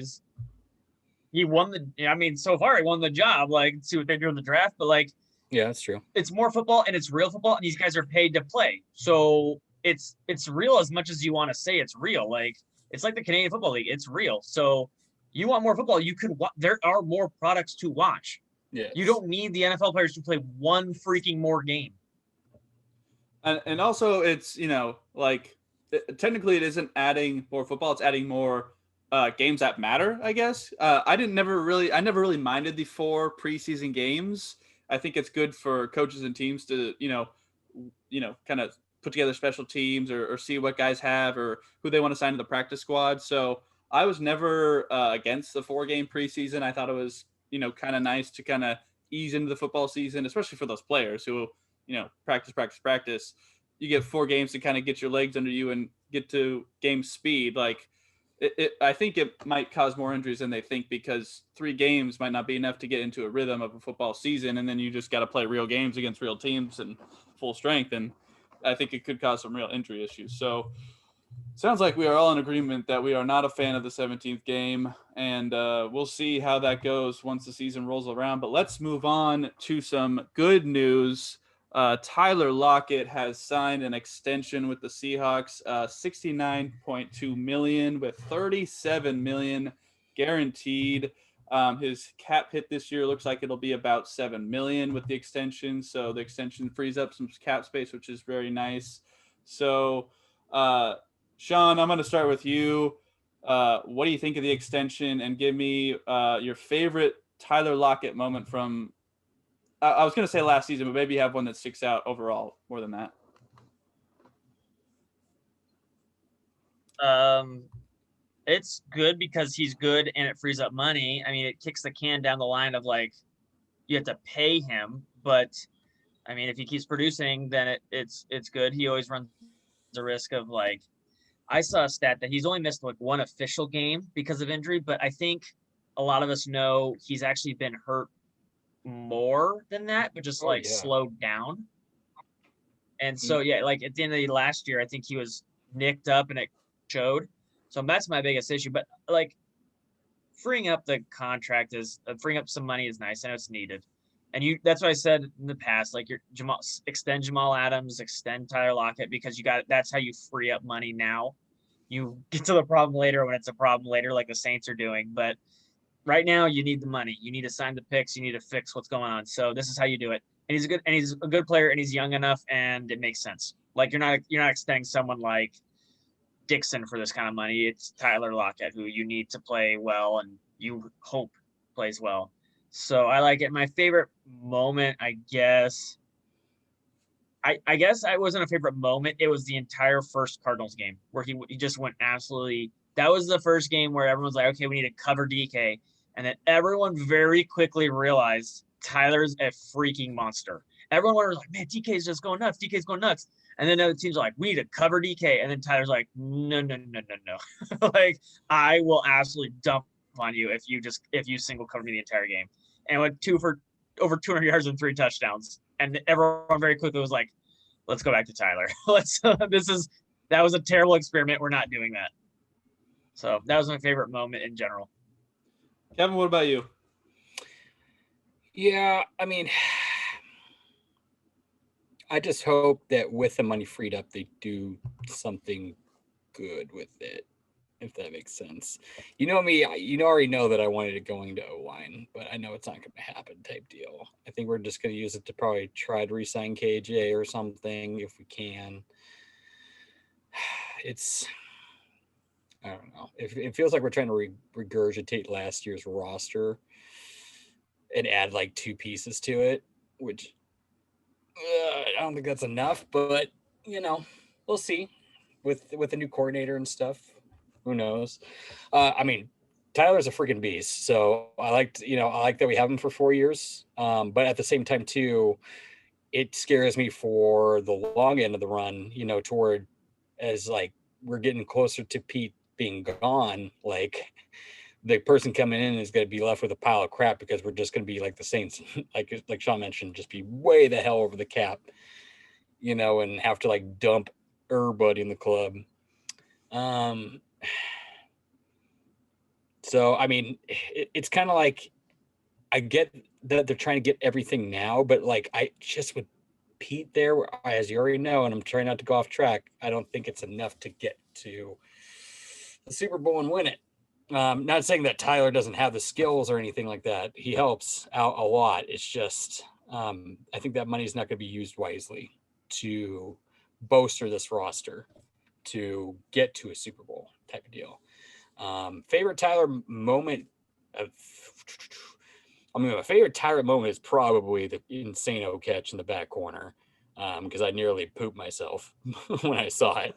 he won so far he won the job. Like, see what they do in the draft, but like, yeah, that's true. It's more football and it's real football, and these guys are paid to play. So it's real as much as you want to say it's real. Like, it's like the Canadian Football League. It's real. So you want more football, you could there are more products to watch. Yes. You don't need the NFL players to play one freaking more game. And also it's, technically it isn't adding more football, it's adding more games that matter, I guess. I never really minded the 4 preseason games. I think it's good for coaches and teams to, kind of put together special teams or see what guys have or who they want to sign to the practice squad. So I was never against the 4-game preseason. I thought it was, kind of nice to kind of ease into the football season, especially for those players who, practice. You get 4 games to kind of get your legs under you and get to game speed. Like, I think it might cause more injuries than they think because 3 games might not be enough to get into a rhythm of a football season. And then you just got to play real games against real teams and full strength. And I think it could cause some real injury issues. So sounds like we are all in agreement that we are not a fan of the 17th game. And we'll see how that goes once the season rolls around. But let's move on to some good news. Tyler Lockett has signed an extension with the Seahawks, $69.2 million with $37 million guaranteed. His cap hit this year looks like it'll be about $7 million with the extension. So the extension frees up some cap space, which is very nice. So, Sean, I'm going to start with you. What do you think of the extension? And give me your favorite Tyler Lockett moment from I was going to say last season, but maybe you have one that sticks out overall more than that. It's good because he's good and it frees up money. I mean, it kicks the can down the line of, like, you have to pay him, but I mean, if he keeps producing, then it's good. He always runs the risk of, like, I saw a stat that he's only missed like 1 official game because of injury, but I think a lot of us know he's actually been hurt more than that, but just slowed down. And so like at the end of the last year, I think he was nicked up and it showed. So that's my biggest issue. But like, freeing up the contract is freeing up some money is nice. I know it's needed. And that's what I said in the past, like, extend Jamal Adams, extend Tyler Lockett, because that's how you free up money now. You get to the problem later when it's a problem later, like the Saints are doing. But right now, you need the money. You need to sign the picks. You need to fix what's going on. So this is how you do it. And he's a good player, and he's young enough, and it makes sense. Like, you're not extending someone like Dixon for this kind of money. It's Tyler Lockett, who you need to play well, and you hope plays well. So I like it. My favorite moment, I guess I wasn't a favorite moment. It was the entire first Cardinals game where he just went absolutely. That was the first game where everyone's like, okay, we need to cover DK. And then everyone very quickly realized Tyler's a freaking monster. Everyone was like, man, DK's just going nuts. DK's going nuts. And then other teams are like, we need to cover DK. And then Tyler's like, no. Like, I will absolutely dump on you if you single cover me the entire game. And went 2 for over 200 yards and 3 touchdowns. And everyone very quickly was like, let's go back to Tyler. That was a terrible experiment. We're not doing that. So that was my favorite moment in general. Kevin, what about you? Yeah, I mean, I just hope that with the money freed up, they do something good with it, if that makes sense. You know me, you already know that I wanted it going to O-line, but I know it's not going to happen type deal. I think we're just going to use it to probably try to re-sign KJ or something if we can. I don't know. It feels like we're trying to regurgitate last year's roster and add like 2 pieces to it, which I don't think that's enough, but we'll see with the new coordinator and stuff. Who knows? I mean, Tyler's a freaking beast, so I like that we have him for 4 years. But at the same time, too, it scares me for the long end of the run. Toward as like we're getting closer to Pete being gone, like the person coming in is going to be left with a pile of crap because we're just going to be like the Saints, like Sean mentioned, just be way the hell over the cap, and have to like dump everybody in the club. So, I mean, it's kind of like, I get that they're trying to get everything now, but like, I just with Pete there, as you already know, and I'm trying not to go off track, I don't think it's enough to get to the Super Bowl and win it. Not saying that Tyler doesn't have the skills or anything like that. He helps out a lot. It's just, I think that money is not going to be used wisely to bolster this roster to get to a Super Bowl type of deal. Favorite Tyler moment my favorite Tyler moment is probably the insane catch in the back corner, because I nearly pooped myself when I saw it.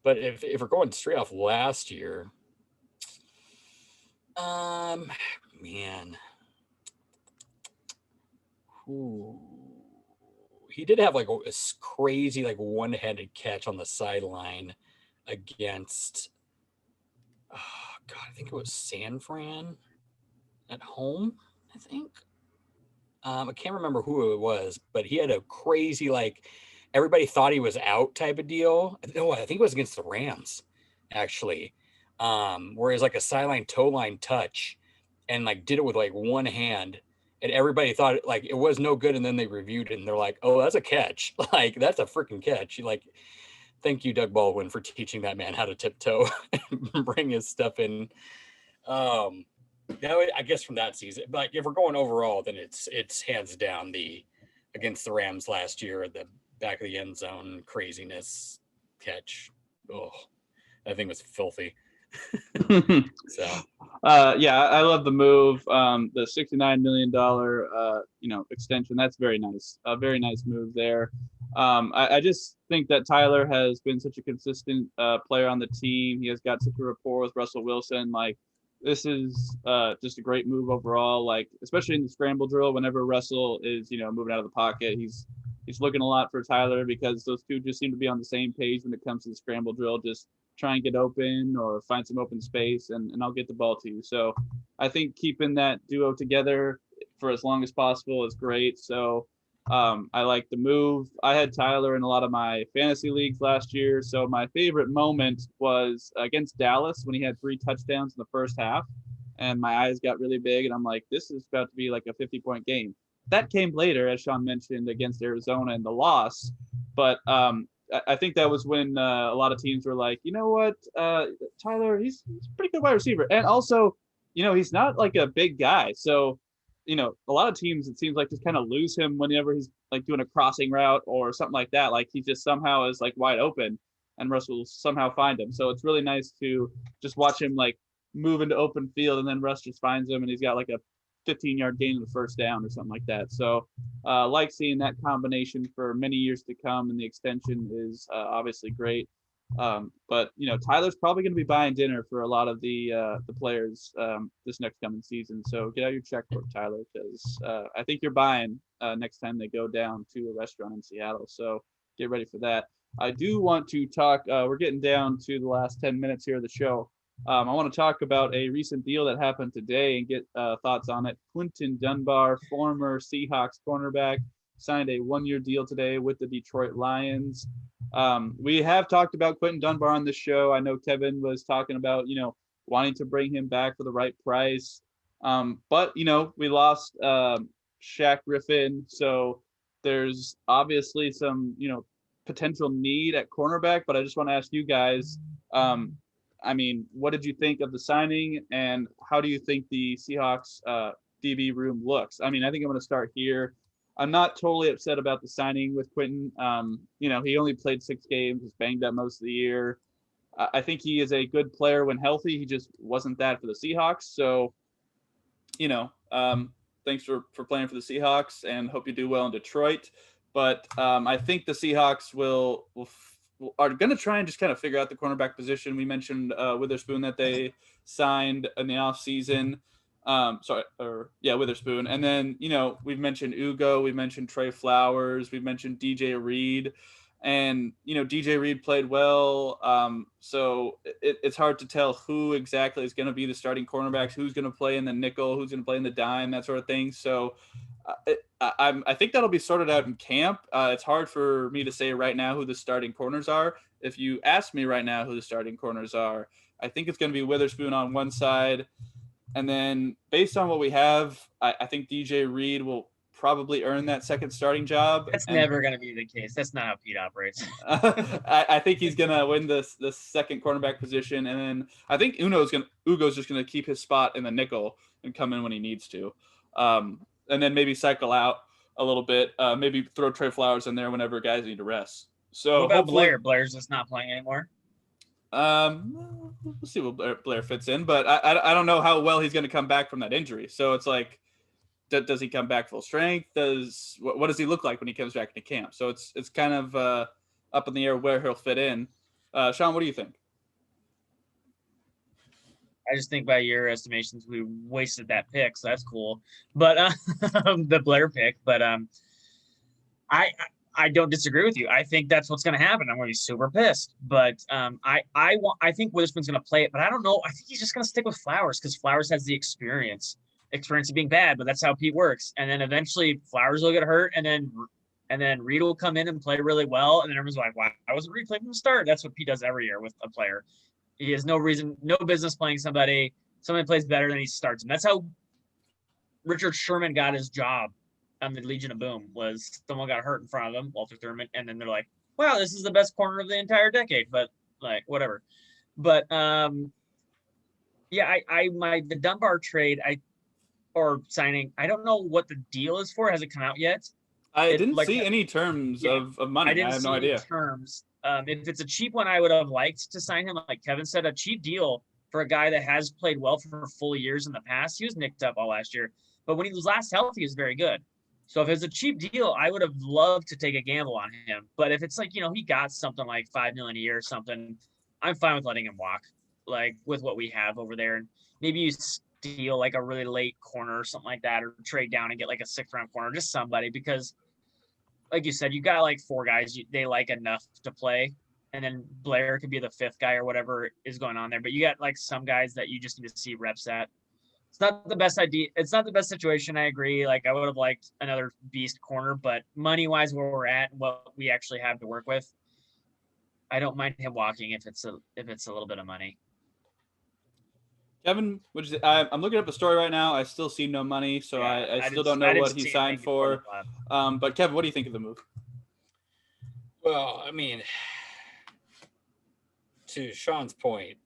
But if we're going straight off last year, man, he did have like a crazy like one-handed catch on the sideline against, oh God, I think it was San Fran at home. I think I can't remember who it was, but he had a crazy like everybody thought he was out type of deal. No, I think it was against the Rams, actually. Whereas like a sideline toe line touch, and like did it with like one hand, and everybody thought like it was no good, and then they reviewed it and they're like, "Oh, that's a catch! Like that's a freaking catch!" Like, thank you, Doug Baldwin, for teaching that man how to tiptoe and bring his stuff in. I guess from that season, but if we're going overall, then it's hands down the against the Rams last year at the back of the end zone craziness catch. Oh, that thing was filthy. So yeah, I love the move. The $69 million extension. That's very nice. A very nice move there. I just think that Tyler has been such a consistent player on the team. He has got such a rapport with Russell Wilson. Like, this is just a great move overall. Like, especially in the scramble drill, whenever Russell is moving out of the pocket, he's looking a lot for Tyler, because those two just seem to be on the same page when it comes to the scramble drill. Just try and get open or find some open space, and I'll get the ball to you. So I think keeping that duo together for as long as possible is great. So I like the move. I had Tyler in a lot of my fantasy leagues last year. So my favorite moment was against Dallas when he had 3 touchdowns in the first half, and my eyes got really big, and I'm like, this is about to be like a 50-point game. That came later, as Sean mentioned, against Arizona in the loss. But I think that was when a lot of teams were like, you know what, Tyler, he's a pretty good wide receiver. And also, he's not like a big guy. So, a lot of teams, it seems like, just kind of lose him whenever he's like doing a crossing route or something like that. Like, he just somehow is like wide open, and Russ will somehow find him. So it's really nice to just watch him like move into open field, and then Russ just finds him, and he's got like a 15-yard gain in the first down or something like that. So like seeing that combination for many years to come, and the extension is obviously great. But Tyler's probably going to be buying dinner for a lot of the players this next coming season. So get out your checkbook, Tyler, because I think you're buying next time they go down to a restaurant in Seattle. So get ready for that. I do want to talk. We're getting down to the last 10 minutes here of the show. I want to talk about a recent deal that happened today and get thoughts on it. Quinton Dunbar, former Seahawks cornerback, signed a 1-year deal today with the Detroit Lions. We have talked about Quinton Dunbar on this show. I know Kevin was talking about, wanting to bring him back for the right price. But, we lost Shaq Griffin. So there's obviously some, potential need at cornerback. But I just want to ask you guys, what did you think of the signing, and how do you think the Seahawks DB room looks? I think I'm going to start here. I'm not totally upset about the signing with Quinton. He only played 6 games, was banged up most of the year. I think he is a good player when healthy. He just wasn't that for the Seahawks. So, thanks for playing for the Seahawks, and hope you do well in Detroit. But I think the Seahawks are going to try and just kind of figure out the cornerback position. We mentioned Witherspoon that they signed in the offseason. Witherspoon. And then, we've mentioned Ugo, we've mentioned Trey Flowers, we've mentioned DJ Reed. And, DJ Reed played well. So it's hard to tell who exactly is going to be the starting cornerbacks, who's going to play in the nickel, who's going to play in the dime, that sort of thing. So I think that'll be sorted out in camp. It's hard for me to say right now who the starting corners are. If you ask me right now who the starting corners are, I think it's going to be Witherspoon on one side. And then based on what we have, I think DJ Reed will probably earn that second starting job. That's never going to be the case. That's not how Pete operates. I think he's going to win the second cornerback position. And then I think Ugo's just going to keep his spot in the nickel and come in when he needs to. And then maybe cycle out a little bit. Maybe throw Trey Flowers in there whenever guys need to rest. So what about Blair? Blair's just not playing anymore. We'll see what Blair fits in, but I don't know how well he's going to come back from that injury. So it's like, does he come back full strength? What does he look like when he comes back into camp? So it's kind of up in the air where he'll fit in. Sean, what do you think? I just think by your estimations, we wasted that pick, so that's cool. But the Blair pick, but I don't disagree with you. I think that's what's going to happen. I'm going to be super pissed. But I think Witherspoon's going to play it, but I don't know. I think he's just going to stick with Flowers because Flowers has the experience of being bad, but that's how Pete works. And then eventually Flowers will get hurt, and then Reed will come in and play really well, and then everyone's like, "Why wasn't Reed playing from the start?" That's what Pete does every year with a player. He has no business playing somebody. Somebody plays better than he starts him. That's how Richard Sherman got his job on the Legion of Boom. Was someone got hurt in front of him, Walter Thurman, and then they're like, "Wow, this is the best corner of the entire decade." But like, whatever. But the Dunbar trade or signing, I don't know what the deal is for. It hasn't come out yet. I didn't see any terms of money. I have no idea. Terms. If it's a cheap one, I would have liked to sign him. Like Kevin said, a cheap deal for a guy that has played well for full years in the past. He was nicked up all last year, but when he was last healthy, he was very good. So if it's a cheap deal, I would have loved to take a gamble on him. But if it's like, he got something like $5 million a year or something, I'm fine with letting him walk, like with what we have over there. And maybe you steal like a really late corner or something like that, or trade down and get like a 6th round corner, just somebody, because like you said, you got like 4 guys they like enough to play, and then Blair could be the 5th guy or whatever is going on there. But you got like some guys that you just need to see reps at. It's not the best idea. It's not the best situation. I agree. Like I would have liked another beast corner, but money wise, where we're at and what we actually have to work with, I don't mind him walking if it's a little bit of money. Kevin, I'm looking up the story right now. I still see no money, so I still don't know what he signed for. But Kevin, what do you think of the move? Well, to Sean's point,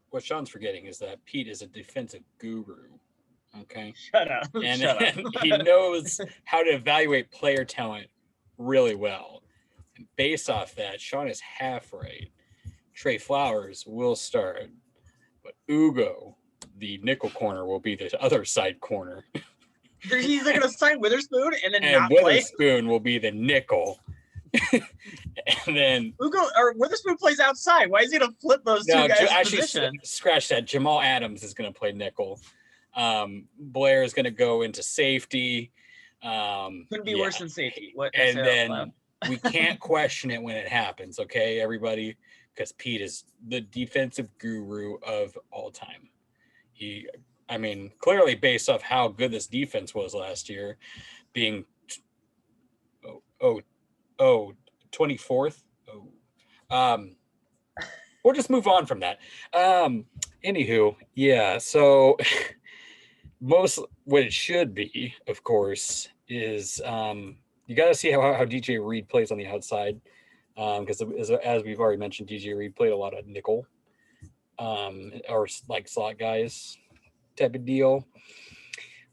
what Sean's forgetting is that Pete is a defensive guru. Okay. Shut up. And he knows how to evaluate player talent really well. And based off that, Sean is half right. Trey Flowers will start, but Ugo, the nickel corner, will be the other side corner. He's going to sign Witherspoon and then and not Witherspoon will be the nickel. And then Witherspoon plays outside. Why is he going to flip those two guys' position? Scratch that. Jamal Adams is going to play nickel. Blair is going to go into safety. Couldn't be worse than safety. And then we can't question it when it happens, okay, everybody? Because Pete is the defensive guru of all time. Clearly based off how good this defense was last year, being 24th. We'll just move on from that. Anywho, yeah. So most what it should be, of course, is you got to see how DJ Reed plays on the outside, because as we've already mentioned, DJ Reed played a lot of nickel, or like slot guys type of deal.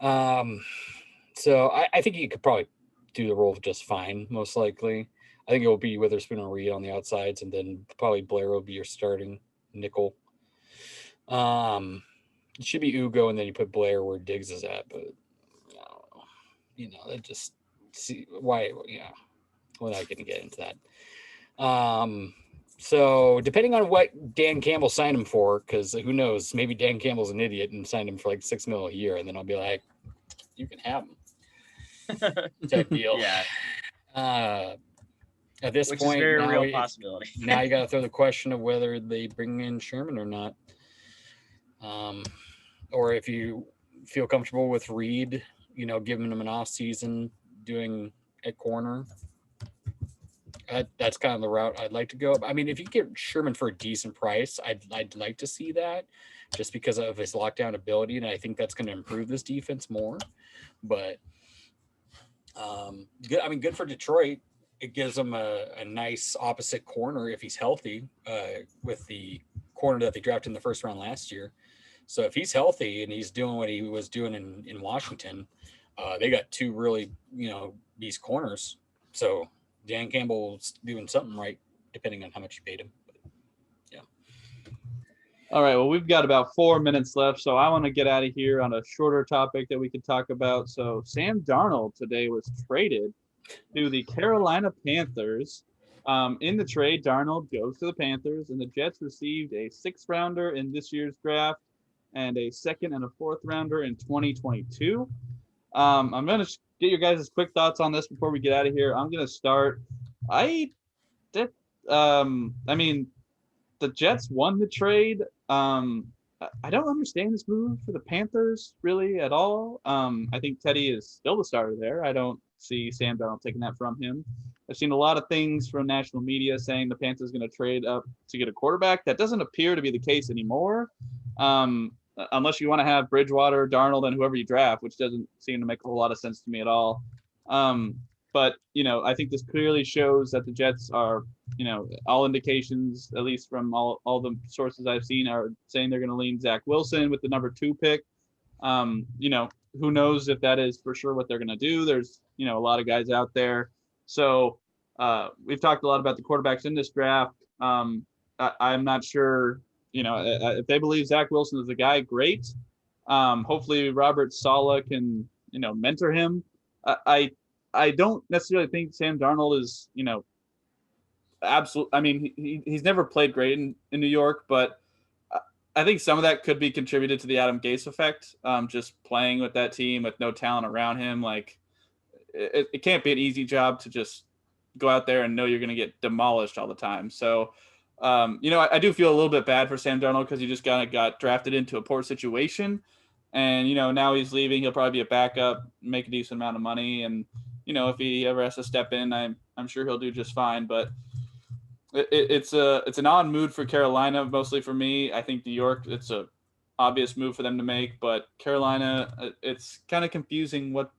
So I think he could probably do the role just fine, most likely. I think it will be Witherspoon and Reed on the outsides, and then probably Blair will be your starting nickel. It should be Ugo, and then you put Blair where Diggs is at, but I don't know. That just see why. Yeah, we're not going to get into that. So depending on what Dan Campbell signed him for, because who knows, maybe Dan Campbell's an idiot and signed him for like $6 million a year, and then I'll be like, you can have him. Type deal. Yeah. At this Which point, is very now real possibility. now you got to throw the question of whether they bring in Sherman or not, or if you feel comfortable with Reed, giving him an off season doing at corner. That's kind of the route I'd like to go. I mean, if you get Sherman for a decent price, I'd like to see that, just because of his lockdown ability, and I think that's going to improve this defense more. But good. I mean, good for Detroit. It gives them a nice opposite corner if he's healthy, with the corner that they drafted in the first round last year. So if he's healthy and he's doing what he was doing in Washington, they got two really, these corners. So Dan Campbell's doing something right, depending on how much you paid him. But, yeah. All right. Well, we've got about 4 minutes left, so I want to get out of here on a shorter topic that we could talk about. So Sam Darnold today was traded to the Carolina Panthers. In the trade, Darnold goes to the Panthers, and the Jets received a 6th rounder in this year's draft and a 2nd and a 4th rounder in 2022. I'm going to get your guys' quick thoughts on this before we get out of here. I'm going to start. I mean, the Jets won the trade. I don't understand this move for the Panthers really at all. I think Teddy is still the starter there. I don't see Sam Darnold taking that from him. I've seen a lot of things from national media saying the Panthers are going to trade up to get a quarterback. That doesn't appear to be the case anymore, unless you want to have Bridgewater, Darnold, and whoever you draft, which doesn't seem to make a whole lot of sense to me at all. But, I think this clearly shows that the Jets are, all indications, at least from all the sources I've seen, are saying they're going to lean Zach Wilson with the number 2 pick. Who knows if that is for sure what they're going to do. There's, a lot of guys out there. So we've talked a lot about the quarterbacks in this draft. I'm not sure, if they believe Zach Wilson is the guy, great. Hopefully Robert Saleh can, mentor him. I don't necessarily think Sam Darnold is, absolute. I mean, he's never played great in New York, but I think some of that could be contributed to the Adam Gase effect. Just playing with that team with no talent around him, like it can't be an easy job to just go out there and know you're going to get demolished all the time. So, I do feel a little bit bad for Sam Darnold because he just kind of got drafted into a poor situation. And, now he's leaving. He'll probably be a backup, make a decent amount of money. And, if he ever has to step in, I'm sure he'll do just fine. But it's an odd mood for Carolina, mostly for me. I think New York, it's a obvious move for them to make. But Carolina, it's kind of confusing what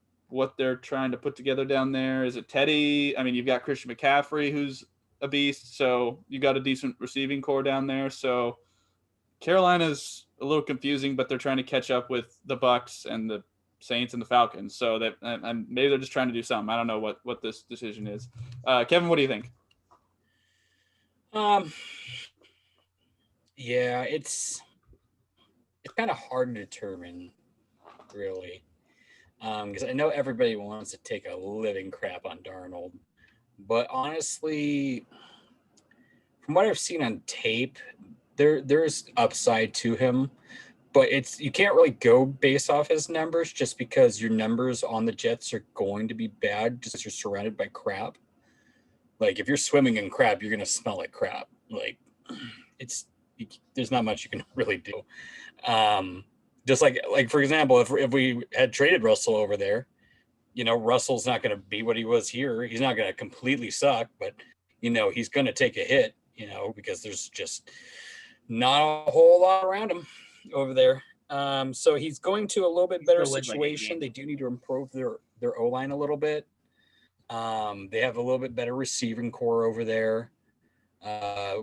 they're trying to put together down there. Is it Teddy? I mean, you've got Christian McCaffrey, who's a beast. So you got a decent receiving core down there. So Carolina's a little confusing, but they're trying to catch up with the Bucks and the Saints and the Falcons. So that, and maybe they're just trying to do something. I don't know what this decision is. Kevin, what do you think? Yeah, it's kind of hard to determine, really, because I know everybody wants to take a living crap on Darnold, but honestly, from what I've seen on tape, there's upside to him, but you can't really go based off his numbers, just because your numbers on the Jets are going to be bad just because you're surrounded by crap. Like, if you're swimming in crap, you're gonna smell like crap. Like, there's not much you can really do. Just like for example, if we had traded Russell over there, Russell's not going to be what he was here. He's not going to completely suck, but he's going to take a hit, because there's just not a whole lot around him over there. So he's going to a little bit better situation. They do need to improve their O-line a little bit. They have a little bit better receiving core over there.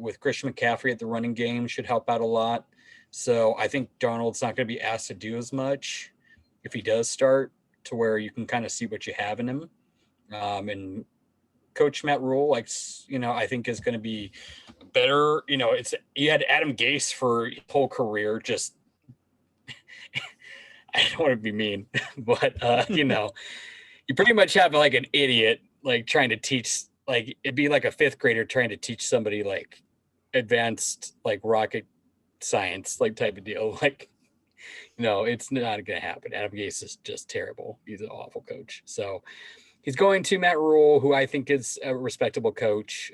With Christian McCaffrey at the running game should help out a lot. So I think Darnold's not going to be asked to do as much if he does start, to where you can kind of see what you have in him. And Coach Matt Rule, I think is going to be better. You had Adam Gase for his whole career. Just, I don't want to be mean, but you pretty much have like an idiot, like trying to teach, like it'd be like a fifth grader trying to teach somebody like advanced, like rocket science, like type of deal. Like, it's not going to happen. Adam Gase is just terrible. He's an awful coach. So he's going to Matt Rule, who I think is a respectable coach.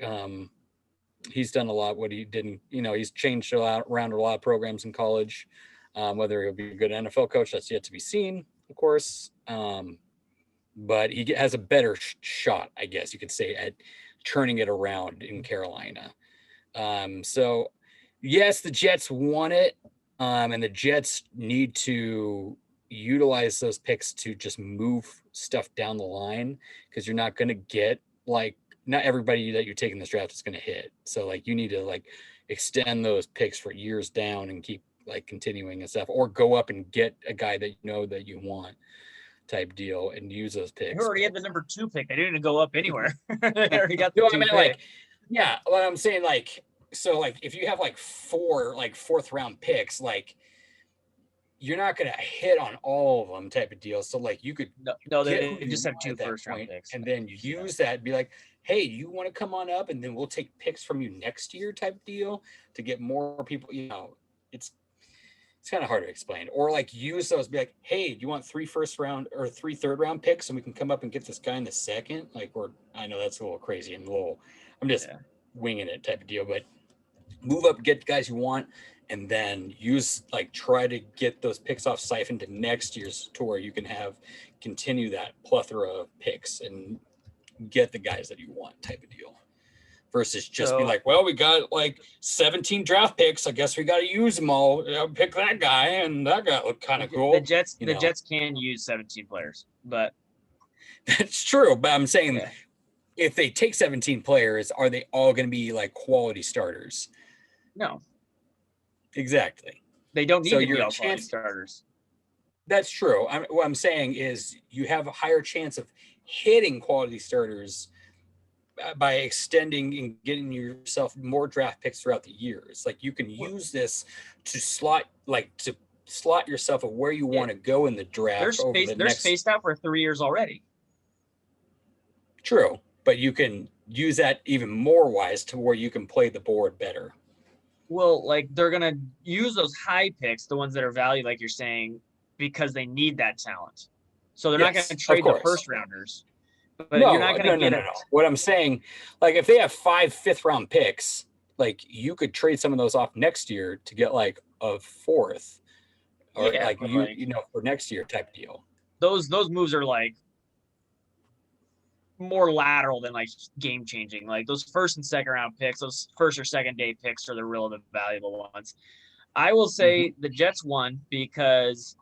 He's done a lot what he didn't, he's changed around a lot of programs in college. Whether he'll be a good NFL coach, that's yet to be seen, of course. But he has a better shot, I guess you could say, at turning it around in Carolina. So yes, the Jets won it. And the Jets need to utilize those picks to just move stuff down the line, because you're not going to get, like, not everybody that you're taking this draft is going to hit. So like you need to like extend those picks for years down and keep like continuing and stuff, or go up and get a guy that that you want type deal and use those picks. You already had the number 2 pick. They didn't go up anywhere. They already got the 2 pick. Like, yeah, what I'm saying, like, so like if you have like 4 like 4th round picks, like you're not going to hit on all of them type of deal. So like you could they just have 2 first round picks, and then use that and be like, hey, you want to come on up, and then we'll take picks from you next year type deal to get more people. It's kind of hard to explain. Or like use those, be like, hey, do you want 3 first round or 3 third round picks, and we can come up and get this guy in the second? Like, I know that's a little crazy and I'm just winging it type of deal, but move up, get guys you want, and then try to get those picks off siphon to next year's, to where you can continue that plethora of picks and get the guys that you want type of deal, versus just be like, well, we got like 17 draft picks, I guess we got to use them all. Pick that guy, and that guy looked kind of cool. The Jets can use 17 players, but that's true. But I'm saying, if they take 17 players, are they all going to be like quality starters? No, exactly. They don't need to be all quality starters. That's true. What I'm saying is you have a higher chance of hitting quality starters by extending and getting yourself more draft picks throughout the years. Like you can use this to slot yourself of where you want to go in the draft. They're spaced out for 3 years already. True, but you can use that even more wise to where you can play the board better. Well, like they're gonna use those high picks, the ones that are valued, like you're saying, because they need that talent. So they're not going to trade the first rounders. But you're not going to get it. What I'm saying, like if they have 5 5th round picks, like you could trade some of those off next year to get like a 4th, or for next year type deal. Those moves are like more lateral than like game changing. Like those 1st and 2nd round picks, those 1st or 2nd day picks are the valuable ones. I will say the Jets won because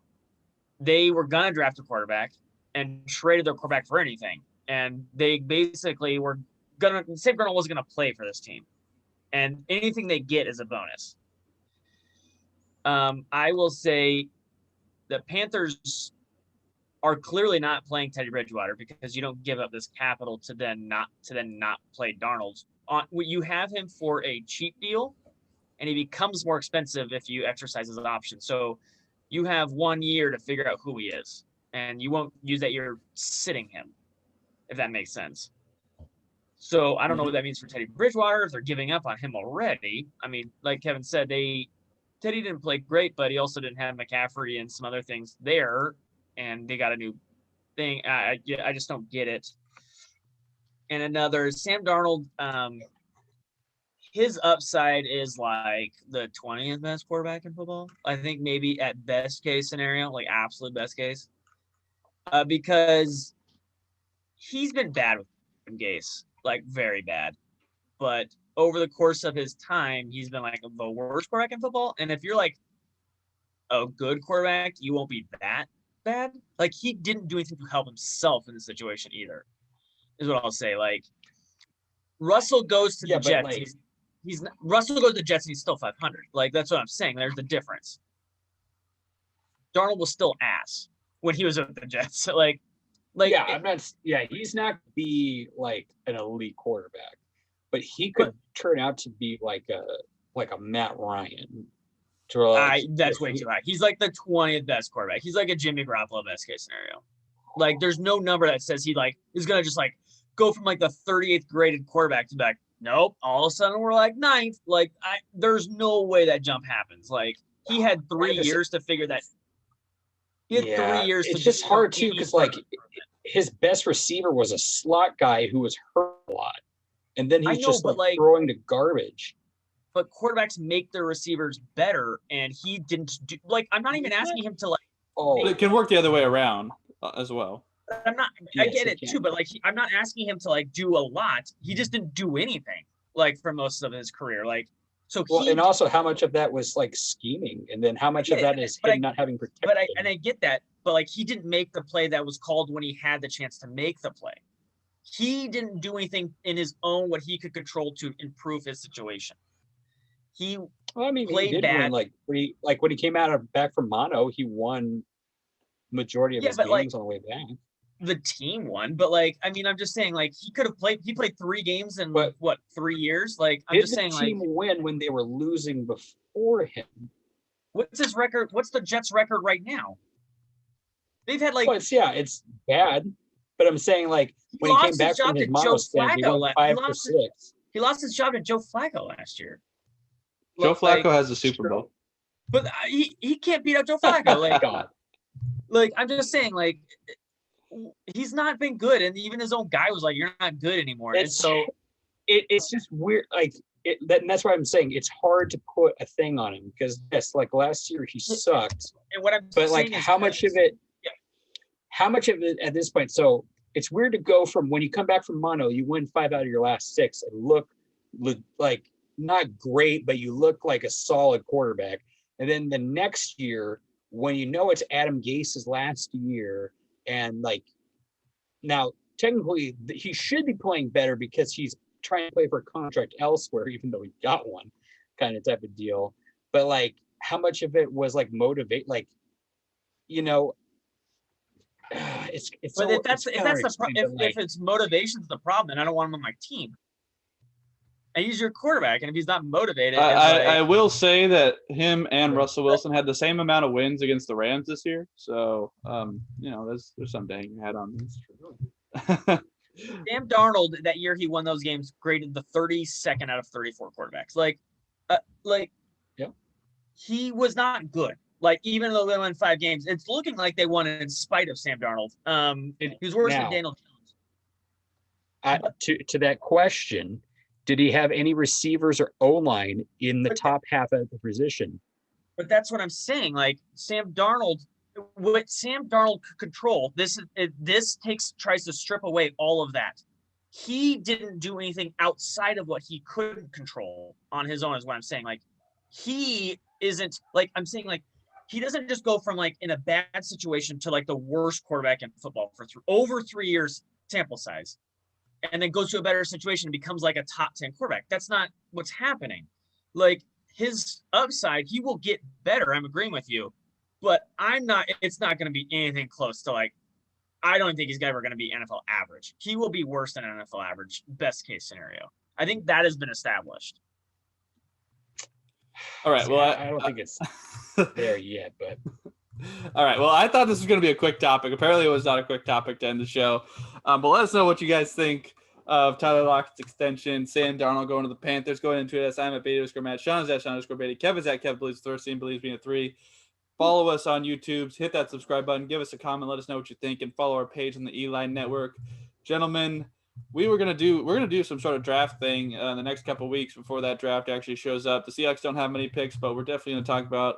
they were going to draft a quarterback and traded their quarterback for anything. And they basically were Sam Darnold wasn't going to play for this team. And anything they get is a bonus. I will say the Panthers are clearly not playing Teddy Bridgewater, because you don't give up this capital to then not play Darnold. You have him for a cheap deal, and he becomes more expensive if you exercise his option. So you have 1 year to figure out who he is, and you won't use that year sitting him, if that makes sense. So I don't know what that means for Teddy Bridgewater, if they're giving up on him already. I mean, like Kevin said, Teddy didn't play great, but he also didn't have McCaffrey and some other things there, and they got a new thing. I just don't get it. And another, Sam Darnold, his upside is like the 20th best quarterback in football. I think maybe at best case scenario, like absolute best case, because he's been bad with Gase, like very bad. But over the course of his time, he's been like the worst quarterback in football. And if you're like a good quarterback, you won't be that bad. Like he didn't do anything to help himself in the situation either, is what I'll say. Like Russell goes to the Jets. Like, he's not, Russell goes to the Jets and he's still 500. Like that's what I'm saying. There's the difference. Darnold was still ass when he was with the Jets. Like yeah, I'm not. Yeah, he's not be like an elite quarterback, but he could turn out to be like a Matt Ryan. That's way too high. He's like the 20th best quarterback. He's like a Jimmy Garoppolo best case scenario. Like there's no number that says he like is gonna just like go from like the 38th graded quarterback to be like, nope, all of a sudden we're like 9th. Like there's no way that jump happens. Like he had 3 years to figure that. He had 3 years. It's just hard too because like his best receiver was a slot guy who was hurt a lot, and then he's just like throwing to garbage. But quarterbacks make their receivers better, and he didn't do. Like I'm not even asking him to like. Oh, it can work the other way around as well. I'm not. I get it too, but like I'm not asking him to like do a lot. He just didn't do anything like for most of his career. Like so. And also how much of that was like scheming, and then how much of that is him not having protection. But I get that, but like he didn't make the play that was called when he had the chance to make the play. He didn't do anything in his own what he could control to improve his situation. He played bad. Win, when he came back from mono, he won majority of his games on the way back. The team won, but like I mean, I'm just saying, like he could have played. He played 3 games in 3 years. Like I'm just saying, like team win when they were losing before him. What's his record? What's the Jets' record right now? They've had like it's bad, but I'm saying like when he came back from his mono stint, he won 5 for 6. He lost his job to Joe Flacco last year. Joe Flacco has the Super Bowl, but he can't beat up Joe Flacco. Like, like I'm just saying, like he's not been good, and even his own guy was like, "You're not good anymore." And so it's just weird. Like that's why I'm saying it's hard to put a thing on him because like last year he sucked. And what I'm like how much of it at this point? So it's weird to go from when you come back from mono, you win 5 out of your last 6 and look like. Not great, but you look like a solid quarterback. And then the next year, when you know it's Adam Gase's last year, and like now technically he should be playing better because he's trying to play for a contract elsewhere, even though he got one, kind of type of deal. But like, how much of it was like motivate? Like, you know, it's. But if it's motivation's the problem, then I don't want him on my team. And he's your quarterback, and if he's not motivated, I will say that him and Russell Wilson had the same amount of wins against the Rams this year. So, you know, there's some dang your hat on this. Sam Darnold that year he won those games, graded the 32nd out of 34 quarterbacks. He was not good. Like even though they won 5 games, it's looking like they won in spite of Sam Darnold. He was worse than Daniel Jones. To that question. Did he have any receivers or O-line in the top half of the position? But that's what I'm saying. Like what Sam Darnold could control, this tries to strip away all of that. He didn't do anything outside of what he couldn't control on his own, is what I'm saying. Like he isn't like I'm saying like he doesn't just go from like in a bad situation to like the worst quarterback in football for over 3 years sample size. And then goes to a better situation and becomes like a top 10 quarterback. That's not what's happening. Like his upside, he will get better. I'm agreeing with you, but it's not going to be anything close to like, I don't think he's ever going to be NFL average. He will be worse than NFL average, best case scenario. I think that has been established. All right. Well, I don't think it's there yet, but. All right. Well, I thought this was going to be a quick topic. Apparently, it was not a quick topic to end the show. But let us know what you guys think of Tyler Lockett's extension, Sam Darnold going to the Panthers, going into it. I'm at Beta_Matt. Sean is at Sean_Beatty. Kevin's at Kev Believes Thirteen Believes being a 3. Follow us on YouTube. Hit that subscribe button. Give us a comment. Let us know what you think, and follow our page on the E-Line Network. Gentlemen, we're gonna do some sort of draft thing in the next couple of weeks before that draft actually shows up. The Seahawks don't have many picks, but we're definitely gonna talk about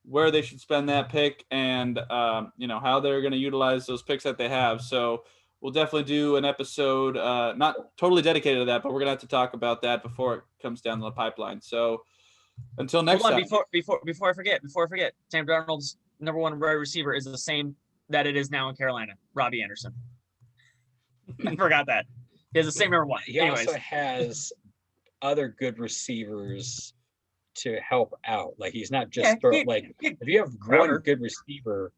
where they should spend that pick and how they're going to utilize those picks that they have. So we'll definitely do an episode, not totally dedicated to that, but we're gonna have to talk about that before it comes down the pipeline. So until next Hold on, time. before I forget, Sam Darnold's number one wide receiver is the same that it is now in Carolina, Robbie Anderson. I forgot that. He has the same number one. He Anyways, also has other good receivers to help out. Like he's not just if you have Crowder. one good receiver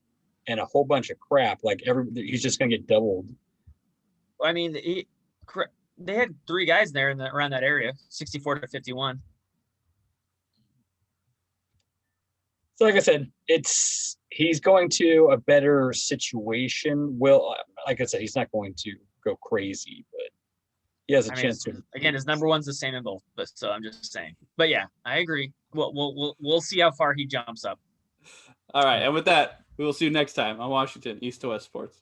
and a whole bunch of crap, like he's just gonna get doubled. I mean, they had 3 guys there around that area, 64 to 51. So like I said, he's going to a better situation. Will, like I said, he's not going to go crazy, but he has a chance to. Again, his number one's the same in both, but so I'm just saying. But yeah, I agree. We'll see how far he jumps up. All right, and with that, we will see you next time on Washington East to West Sports.